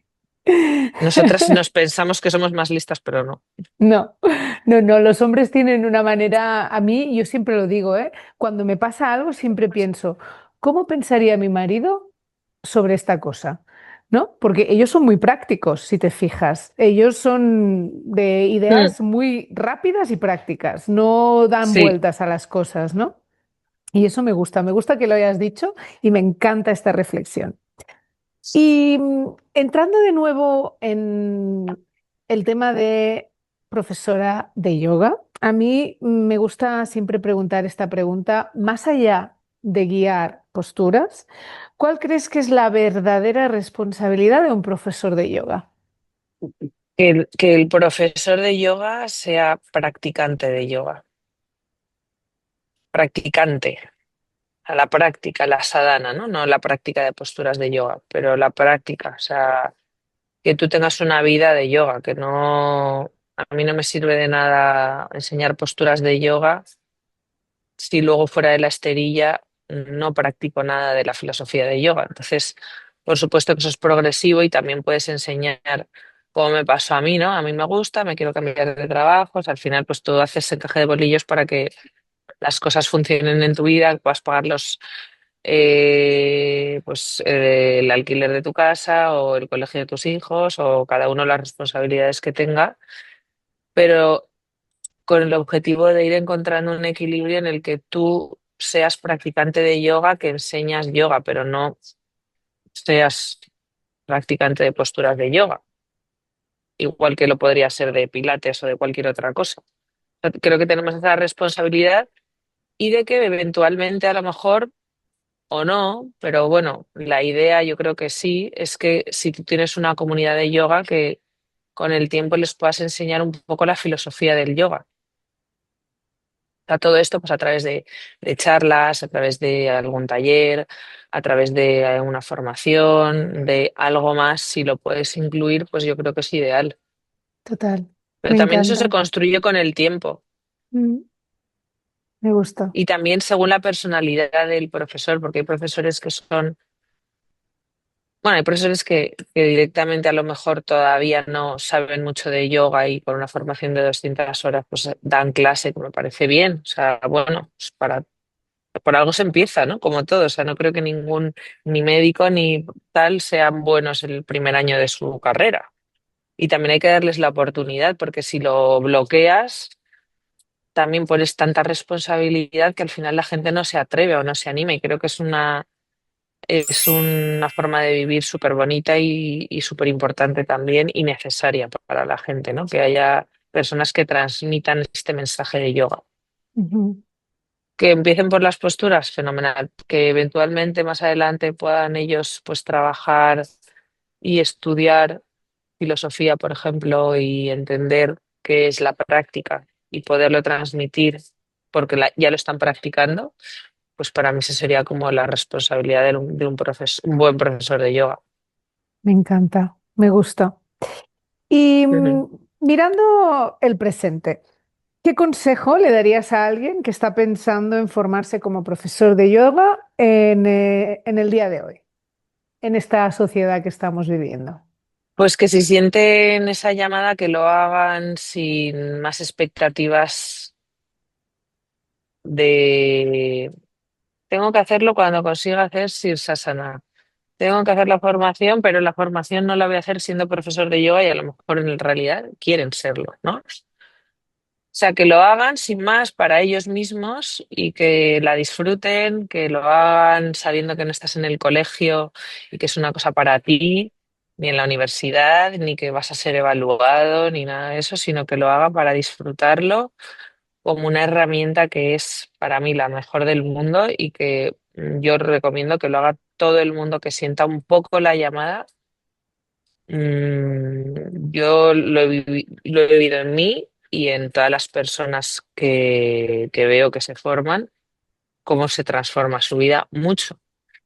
Nosotras nos pensamos que somos más listas, pero no. No, no, no, los hombres tienen una manera, a mí, yo siempre lo digo, ¿eh? Cuando me pasa algo, siempre pienso, ¿cómo pensaría mi marido sobre esta cosa? ¿No? Porque ellos son muy prácticos, si te fijas. Ellos son de Mm, ideas muy rápidas y prácticas, no dan sí. vueltas a las cosas, ¿no? Y eso me gusta que lo hayas dicho y me encanta esta reflexión. Y entrando de nuevo en el tema de profesora de yoga, a mí me gusta siempre preguntar esta pregunta, más allá de guiar posturas, ¿cuál crees que es la verdadera responsabilidad de un profesor de yoga? Que el profesor de yoga sea practicante de yoga, practicante, a la práctica, la sadhana, ¿no? No la práctica de posturas de yoga, pero la práctica, o sea, que tú tengas una vida de yoga, que no, a mí no me sirve de nada enseñar posturas de yoga si luego fuera de la esterilla no practico nada de la filosofía de yoga. Entonces, por supuesto que eso es progresivo y también puedes enseñar como me pasó a mí, ¿no? A mí me gusta, me quiero cambiar de trabajos, al final pues tú haces encaje de bolillos para que las cosas funcionen en tu vida, que puedas pagar el alquiler de tu casa o el colegio de tus hijos o cada uno las responsabilidades que tenga, pero con el objetivo de ir encontrando un equilibrio en el que tú seas practicante de yoga, que enseñas yoga, pero no seas practicante de posturas de yoga, igual que lo podría ser de pilates o de cualquier otra cosa. Creo que tenemos esa responsabilidad y de que eventualmente a lo mejor o no, pero bueno, la idea yo creo que sí, es que si tú tienes una comunidad de yoga, que con el tiempo les puedas enseñar un poco la filosofía del yoga. A todo esto, pues a través de charlas, a través de algún taller, a través de una formación, de algo más, si lo puedes incluir, pues yo creo que es ideal. Total, Pero me también eso se encanta. construye con el tiempo Mm, me gusta. y también según la personalidad del profesor, porque hay profesores que son, bueno, hay profesores que directamente a lo mejor todavía no saben mucho de yoga y por una formación de 200 horas pues dan clase, que me parece bien. O sea, bueno, pues para por algo se empieza, ¿no? Como todo, o sea, no creo que ningún, ni médico ni tal sean buenos el primer año de su carrera. Y también hay que darles la oportunidad, porque si lo bloqueas, también pones tanta responsabilidad que al final la gente no se atreve o no se anima y creo que es una forma de vivir súper bonita y súper importante también y necesaria para la gente, ¿no? Que haya personas que transmitan este mensaje de yoga. Ujú. Que empiecen por las posturas, fenomenal. Que eventualmente más adelante puedan ellos pues trabajar y estudiar filosofía, por ejemplo, y entender qué es la práctica y poderlo transmitir porque ya lo están practicando, pues para mí esa sería como la responsabilidad un buen profesor de yoga. Me encanta, me gusta. Y Ujú. mirando el presente, ¿qué consejo le darías a alguien que está pensando en formarse como profesor de yoga en el día de hoy, en esta sociedad que estamos viviendo? Pues que si sienten esa llamada, que lo hagan sin más expectativas de tengo que hacerlo cuando consiga hacer Sirsasana. Tengo que hacer la formación, pero la formación no la voy a hacer siendo profesor de yoga y a lo mejor en realidad quieren serlo, ¿no? O sea, que lo hagan sin más para ellos mismos y que la disfruten, que lo hagan sabiendo que no estás en el colegio y que es una cosa para ti, ni en la universidad, ni que vas a ser evaluado, ni nada de eso, sino que lo hagan para disfrutarlo como una herramienta que es para mí la mejor del mundo y que yo recomiendo que lo haga todo el mundo que sienta un poco la llamada. Yo lo he vivido en mí y en todas las personas que veo que se forman, cómo se transforma su vida mucho,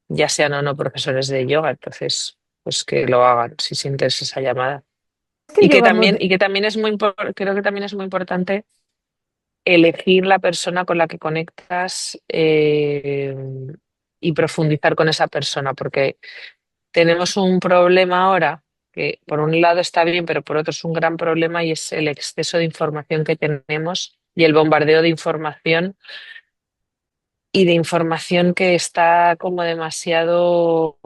ya sean o no profesores de yoga. Entonces, pues que lo hagan si sientes esa llamada. Es que el yoga Y que también creo que también es muy importante elegir la persona con la que conectas y profundizar con esa persona, porque tenemos un problema ahora que por un lado está bien, pero por otro es un gran problema y es el exceso de información que tenemos y el bombardeo de información y de información que está como demasiado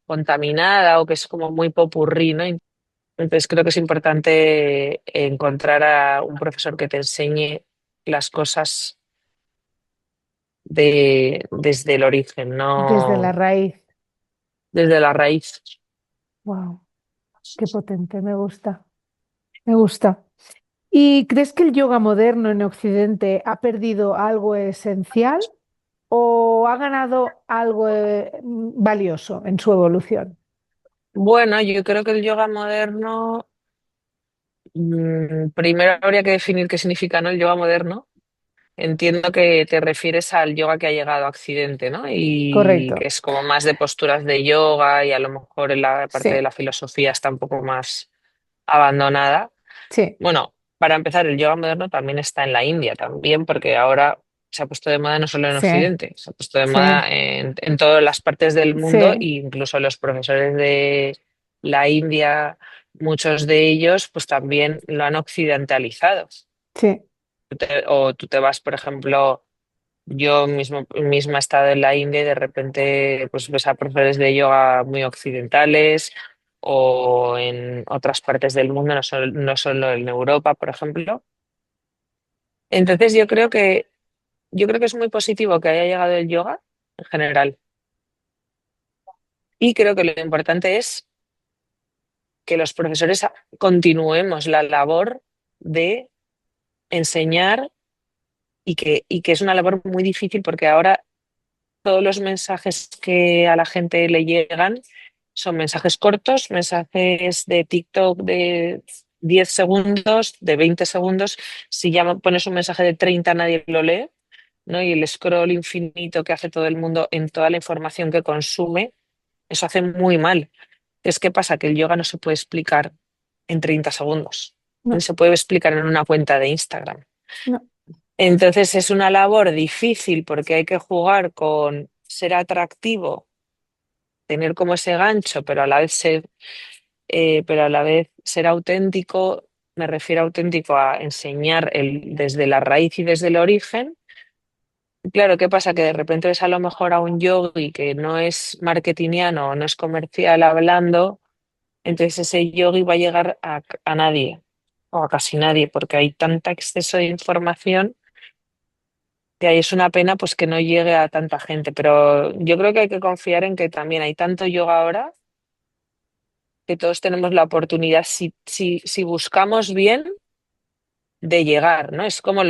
contaminada o que es como muy popurrí, ¿no? Entonces creo que es importante encontrar a un profesor que te enseñe las cosas desde el origen, desde la no raíz. desde la raíz. Wow, qué potente, me gusta, me gusta. ¿Y crees que el yoga moderno en Occidente ha perdido algo esencial o ha ganado algo valioso en su evolución? Bueno, yo creo que el yoga moderno, primero habría que definir qué significa, ¿no? El yoga moderno. Entiendo que te refieres al yoga que ha llegado a Occidente, ¿no? Y que Correcto. es como más de posturas de yoga y a lo mejor en la parte de Sí, la filosofía está un poco más abandonada. sí, Bueno, para empezar, el yoga moderno también está en la India, también, porque ahora se ha puesto de moda no solo en sí, Occidente, se ha puesto de sí, moda en todas las partes del mundo, e sí, incluso los profesores de la India, muchos de ellos, pues también lo han occidentalizado. sí, O tú te vas, por ejemplo, yo misma he estado en la India y de repente pues ves a profesores de yoga muy occidentales o en otras partes del mundo, no solo en Europa, por ejemplo. Entonces yo creo que es muy positivo que haya llegado el yoga en general y creo que lo importante es que los profesores continuemos la labor de enseñar y que es una labor muy difícil porque ahora todos los mensajes que a la gente le llegan son mensajes cortos, mensajes de TikTok de 10 segundos, de 20 segundos. Si ya pones un mensaje de 30 nadie lo lee, ¿no? Y el scroll infinito que hace todo el mundo en toda la información que consume, eso hace muy mal. Es que pasa que el yoga no se puede explicar en 30 segundos, no no, se puede explicar en una cuenta de Instagram. no, Entonces es una labor difícil porque hay que jugar con ser atractivo, tener como ese gancho, pero a la vez ser auténtico. Me refiero a auténtico a enseñar desde la raíz y desde el origen. Claro, ¿qué pasa? Que de repente ves a lo mejor a un yogi que no es marketingiano, no es comercial hablando, entonces ese yogi va a llegar a nadie. o a casi nadie, porque hay tanta exceso de información que ahí es una pena pues que no llegue a tanta gente. Pero yo creo que hay que confiar en que también hay tanto yoga ahora que todos tenemos la oportunidad, si buscamos bien, de llegar, ¿no? Es como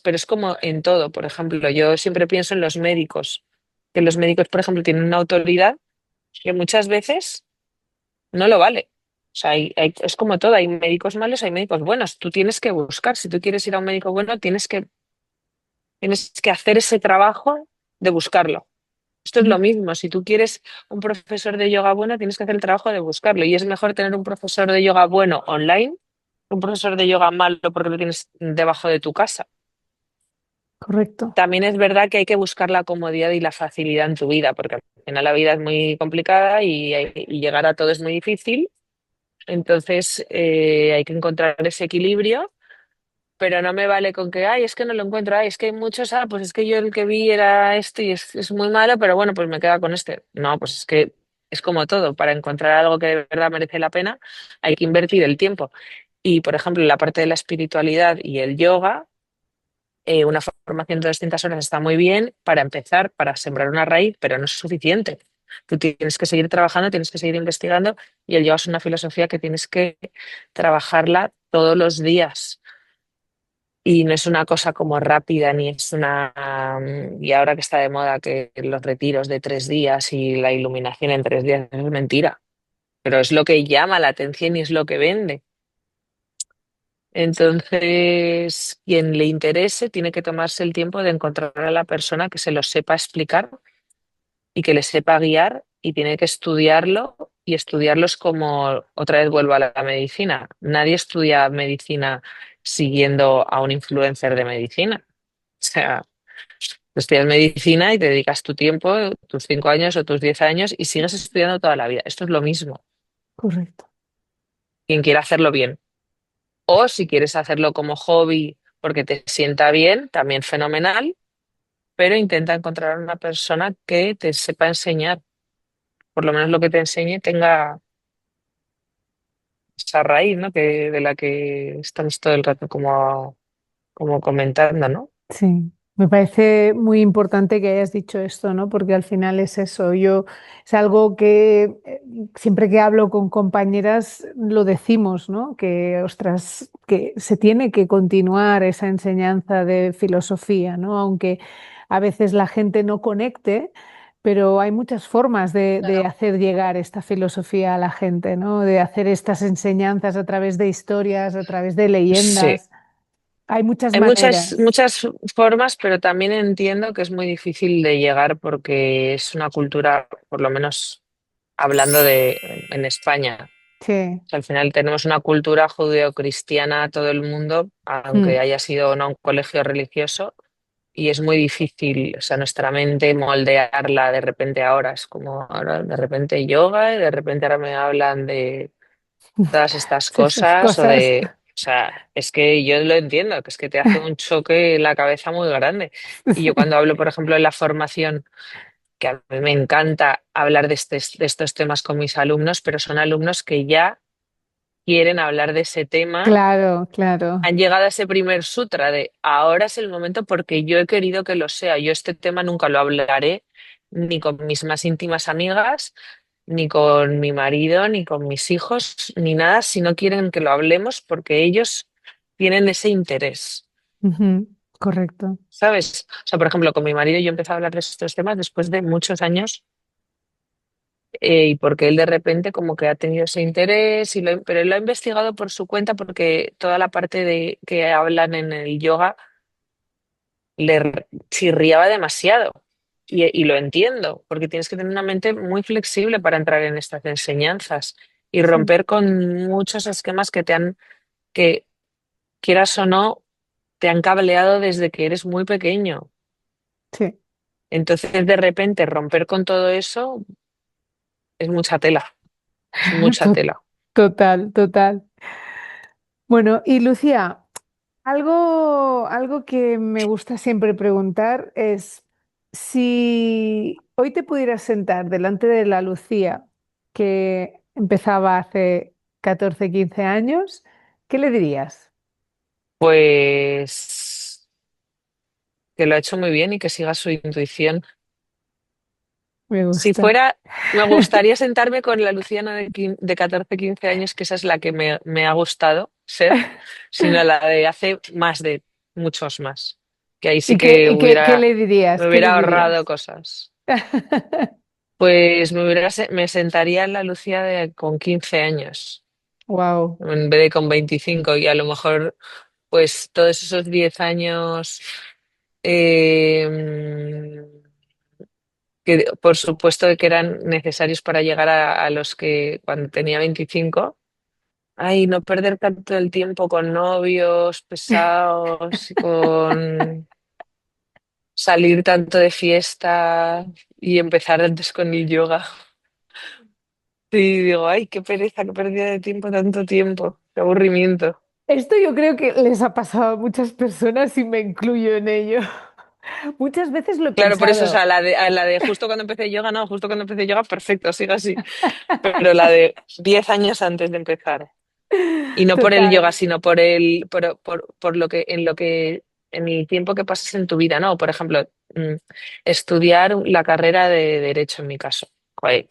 pero es como en todo. Por ejemplo, yo siempre pienso en los médicos, que los médicos, por ejemplo, tienen una autoridad que muchas veces no lo vale. O sea, es como todo, hay médicos malos, hay médicos buenos. Tú tienes que buscar, si tú quieres ir a un médico bueno, tienes que hacer ese trabajo de buscarlo. Esto es Mm. lo mismo, si tú quieres un profesor de yoga bueno, tienes que hacer el trabajo de buscarlo. Y es mejor tener un profesor de yoga bueno online que un profesor de yoga malo porque lo tienes debajo de tu casa. Correcto. También es verdad que hay que buscar la comodidad y la facilidad en tu vida, porque al final la vida es muy complicada y llegar a todo es muy difícil. Entonces, hay que encontrar ese equilibrio, pero no me vale con que, ay, es que no lo encuentro, ay, es que hay muchos, pues es que yo el que vi era este y es muy malo, pero bueno, pues me queda con este. No, pues es que es como todo, para encontrar algo que de verdad merece la pena, hay que invertir el tiempo. Y, por ejemplo, la parte de la espiritualidad y el yoga, una formación de 200 horas está muy bien para empezar, para sembrar una raíz, pero no es suficiente. Tú tienes que seguir trabajando, tienes que seguir investigando y el yoga es una filosofía que tienes que trabajarla todos los días. Y no es una cosa como rápida, ni es una... Y ahora que está de moda que los retiros de 3 días y la iluminación en 3 días, es mentira. Pero es lo que llama la atención y es lo que vende. Entonces, quien le interese tiene que tomarse el tiempo de encontrar a la persona que se lo sepa explicar y que le sepa guiar y tiene que estudiarlo y estudiarlos como, otra vez vuelvo a la medicina. Nadie estudia medicina siguiendo a un influencer de medicina. O sea, tú estudias medicina y te dedicas tu tiempo, tus 5 años o tus 10 años y sigues estudiando toda la vida. Esto es lo mismo. Correcto. Quien quiera hacerlo bien. O si quieres hacerlo como hobby porque te sienta bien, también fenomenal, pero intenta encontrar una persona que te sepa enseñar. Por lo menos lo que te enseñe tenga esa raíz, ¿no? De la que estamos todo el rato como comentando, ¿no? Sí, me parece muy importante que hayas dicho esto, ¿no? Porque al final es eso. Yo es algo que siempre que hablo con compañeras lo decimos, ¿no? Que, ostras, que se tiene que continuar esa enseñanza de filosofía, ¿no? Aunque a veces la gente no conecte, pero hay muchas formas de Claro. hacer llegar esta filosofía a la gente, ¿no? De hacer estas enseñanzas a través de historias, a través de Sí, leyendas. Hay muchas hay muchas, maneras. muchas formas, pero también entiendo que es muy difícil de llegar porque es una cultura, por lo menos hablando en España. Sí. O sea, al final tenemos una cultura judeocristiana todo el mundo, Mm. aunque haya sido o no un colegio religioso, y es muy difícil, o sea, nuestra mente moldearla de repente ahora. Es como ahora de repente yoga y de repente ahora me hablan de todas estas Esas cosas o cosas. de, o sea, es que yo lo entiendo, que es que te hace un choque en la cabeza muy grande. Y yo cuando hablo, por ejemplo, en la formación, que a mí me encanta hablar de estos temas con mis alumnos, pero son alumnos que ya quieren hablar de ese tema, Claro, claro. han llegado a ese primer sutra de ahora es el momento porque yo he querido que lo sea. Yo este tema nunca lo hablaré ni con mis más íntimas amigas, ni con mi marido, ni con mis hijos, ni nada, si no quieren que lo hablemos porque ellos tienen ese interés. Ujú. Correcto. ¿Sabes? O sea, por ejemplo, con mi marido yo empecé a hablar de estos temas después de muchos años, y porque él de repente como que ha tenido ese interés, pero él lo ha investigado por su cuenta porque toda la parte de que hablan en el yoga chirriaba demasiado. Y lo entiendo, porque tienes que tener una mente muy flexible para entrar en estas enseñanzas y Sí, romper con muchos esquemas que quieras o no, te han cableado desde que eres muy pequeño. sí. Entonces, de repente, romper con todo eso es mucha tela, es mucha To- tela. Total, total. Bueno, y Lucía, algo que me gusta siempre preguntar es si hoy te pudieras sentar delante de la Lucía que empezaba hace 14, 15 años, ¿qué le dirías? Pues que lo ha hecho muy bien y que siga su intuición. Me Si gusta. fuera, me gustaría sentarme con la Luciana de 14, 15 años, que esa es la que me ha gustado ser, sino la de hace más de muchos más. Que ahí sí que Qué le dirías? me ¿Qué le hubiera ahorrado dirías? cosas. Pues me sentaría en la Lucía con 15 años, Wow. en vez de con 25, y a lo mejor, pues todos esos 10 años, eh, que por supuesto que eran necesarios para llegar a los que cuando tenía 25. Ay, no perder tanto el tiempo con novios pesados y con salir tanto de fiesta y empezar antes con el yoga. Sí, digo, ay, qué pereza, qué pérdida de tiempo, tanto tiempo, qué aburrimiento. Esto yo creo que les ha pasado a muchas personas y me incluyo en ello. Muchas veces lo he Claro, por eso, o sea, pensado. a la de justo cuando empecé yoga, no, justo cuando empecé yoga, perfecto, siga así. Pero la de 10 años antes de empezar. Y no por el Total. yoga, sino por en el tiempo que pasas en tu vida, ¿no? Por ejemplo, estudiar la carrera de Derecho en mi caso. Joder,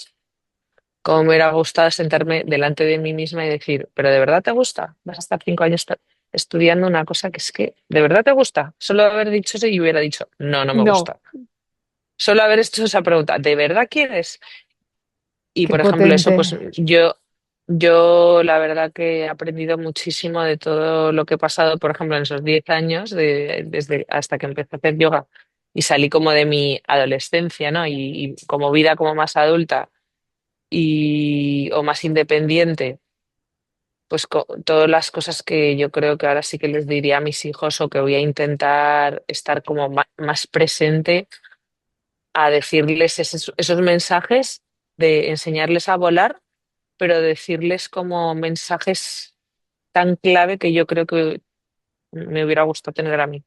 cómo me hubiera gustado sentarme delante de mí misma y decir, ¿pero de verdad te gusta? Vas a estar 5 años estudiando una cosa que es que, ¿de verdad te gusta? Solo haber dicho eso y hubiera dicho, no, no me No, gusta. Solo haber hecho esa pregunta, ¿de verdad quieres? Y qué por ejemplo, eso, potente. pues yo la verdad que he aprendido muchísimo de todo lo que he pasado, por ejemplo, en esos 10 años, desde hasta que empecé a hacer yoga y salí como de mi adolescencia, ¿no? Y como vida como más adulta o más independiente, pues todas las cosas que yo creo que ahora sí que les diría a mis hijos o que voy a intentar estar como más presente a decirles esos mensajes de enseñarles a volar, pero decirles como mensajes tan clave que yo creo que me hubiera gustado tener a mí.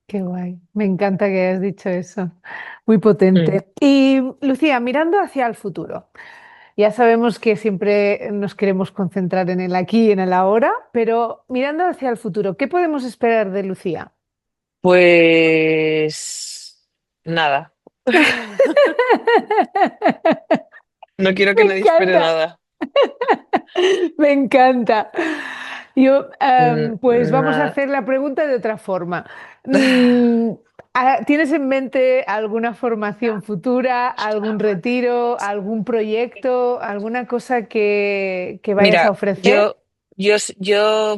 Qué guay. Me encanta que hayas dicho eso. Muy Mm. potente. Y Lucía, mirando hacia el futuro. Ya sabemos que siempre nos queremos concentrar en el aquí y en el ahora, pero mirando hacia el futuro, ¿qué podemos esperar de Lucía? Pues nada, no quiero Me que nadie espere encanta, nada. me encanta. Yo, pues vamos a Nada. hacer la pregunta de otra forma. ¿Tienes en mente alguna formación futura, algún retiro, algún proyecto, alguna cosa que vayas a Mira, ofrecer? yo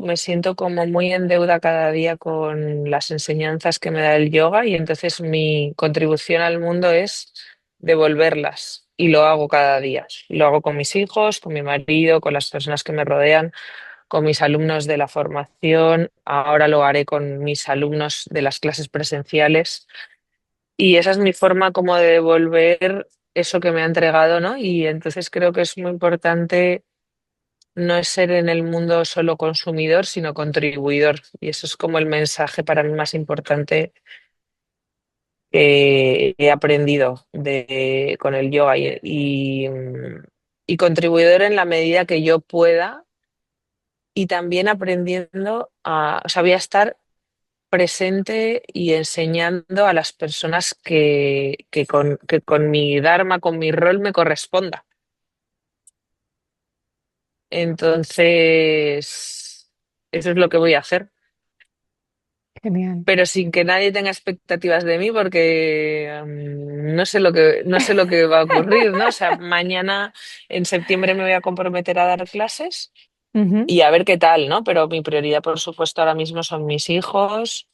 me siento como muy en deuda cada día con las enseñanzas que me da el yoga y entonces mi contribución al mundo es devolverlas y lo hago cada día. Lo hago con mis hijos, con mi marido, con las personas que me rodean, con mis alumnos de la formación. Ahora lo haré con mis alumnos de las clases presenciales y esa es mi forma como de devolver eso que me ha entregado, ¿no? Y entonces creo que es muy importante no es ser en el mundo solo consumidor, sino contribuidor. Y eso es como el mensaje para mí más importante que he aprendido con el yoga y contribuidor en la medida que yo pueda y también aprendiendo o sea, voy a estar presente y enseñando a las personas que con mi dharma, con mi rol me corresponda. Entonces, eso es lo que voy a hacer. Genial. Pero sin que nadie tenga expectativas de mí porque no sé lo que va a ocurrir, ¿no? O sea, mañana en septiembre me voy a comprometer a dar clases Ujú, y a ver qué tal, ¿no? Pero mi prioridad, por supuesto, ahora mismo son mis hijos,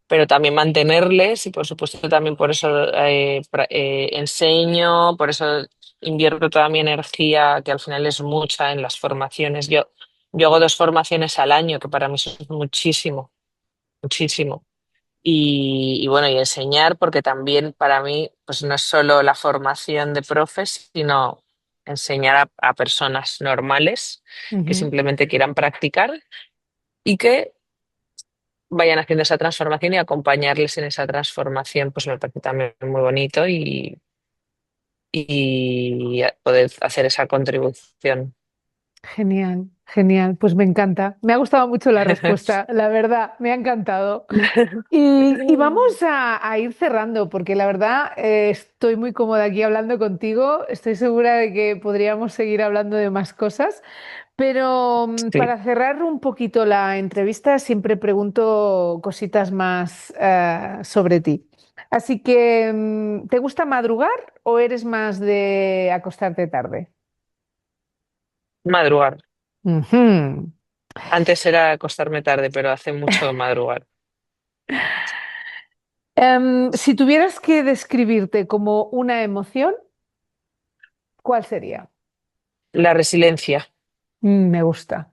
pero también mantenerles y, por supuesto, también por eso enseño, por eso invierto toda mi energía, que al final es mucha, en las formaciones. Yo hago 2 formaciones al año, que para mí eso es muchísimo, muchísimo. Y bueno, y enseñar, porque también para mí, pues no es solo la formación de profes, sino enseñar a personas normales que ujú. simplemente quieran practicar y que vayan haciendo esa transformación y acompañarles en esa transformación, pues me parece también muy bonito y poder hacer esa contribución. Genial, genial. Pues me encanta. Me ha gustado mucho la respuesta, la verdad, me ha encantado. Y vamos a ir cerrando, porque la verdad estoy muy cómoda aquí hablando contigo. Estoy segura de que podríamos seguir hablando de más cosas, pero Sí, para cerrar un poquito la entrevista, siempre pregunto cositas más sobre ti. Así que, ¿te gusta madrugar o eres más de acostarte tarde? madrugar. Ujú. Antes era acostarme tarde, pero hace mucho madrugar. Si tuvieras que describirte como una emoción, ¿cuál sería? La resiliencia. Me gusta.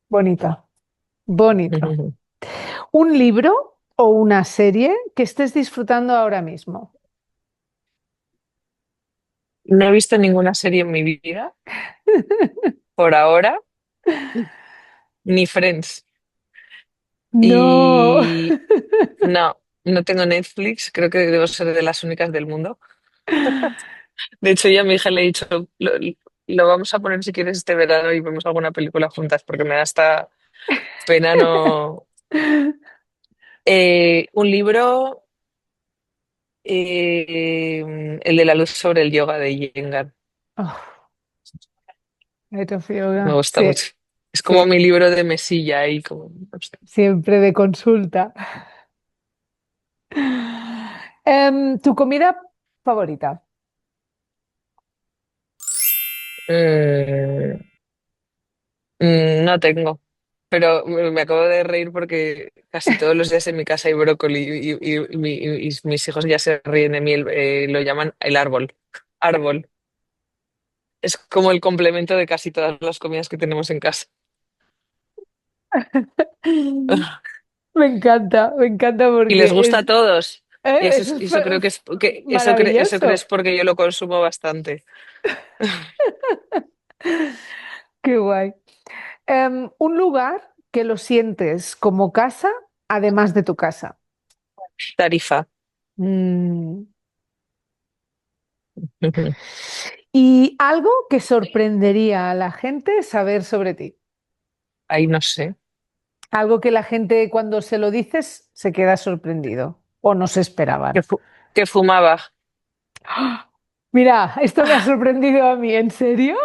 Bonita, bonito. ¿Un libro o una serie que estés disfrutando ahora mismo? No he visto ninguna serie en mi vida, por ahora, ni Friends. No. Y no, no tengo Netflix, creo que debo ser de las únicas del mundo. De hecho, ya a mi hija le he dicho, lo vamos a poner si quieres este verano y vemos alguna película juntas, porque me da hasta pena no. Un libro, el de la luz sobre el yoga de Iyengar. Oh, Night of Me Yoga. gusta Sí, mucho. Es como sí, mi libro de mesilla ahí, como, no sé. siempre de consulta. ¿Tu comida favorita? Mm, no tengo, pero me acabo de reír porque casi todos los días en mi casa hay brócoli y mis hijos ya se ríen de mí, lo llaman el árbol. Árbol. Es como el complemento de casi todas las comidas que tenemos en casa. Me encanta Y les porque gusta a todos. Y eso es eso creo que es que eso crees maravilloso. porque yo lo consumo bastante. Qué guay. Un lugar que lo sientes como casa, además de tu casa. Tarifa. Mm. Y algo que sorprendería a la gente saber sobre ti. Ahí no sé. Algo que la gente cuando se lo dices se queda sorprendido o no se Que, esperaban. que fumaba. ¡Ah! Mira, esto me ha sorprendido a mí, ¿en serio?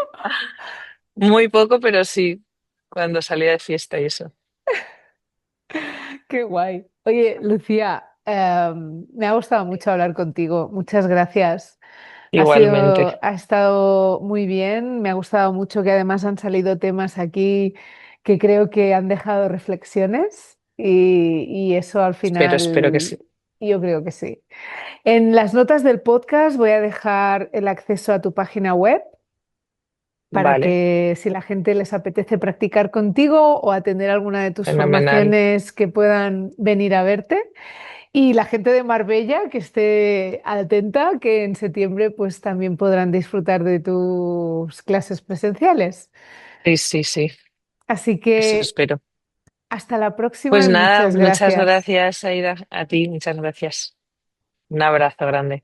Muy poco, pero sí, cuando salía de fiesta y eso. Qué guay. Oye, Lucía, me ha gustado mucho hablar contigo. Muchas gracias. Igualmente. Ha estado muy bien. Me ha gustado mucho que además han salido temas aquí que creo que han dejado reflexiones y eso al Espero que final sí. yo creo que sí. En las notas del podcast voy a dejar el acceso a tu página web para Vale, que si la gente les apetece practicar contigo o atender alguna de tus fenomenal. formaciones que puedan venir a verte. Y la gente de Marbella que esté atenta, que en septiembre pues también podrán disfrutar de tus clases presenciales. Sí, sí, sí. Así Eso que espero. hasta la próxima Pues y nada, muchas muchas gracias. gracias, Aida. A ti, muchas gracias. Un abrazo grande.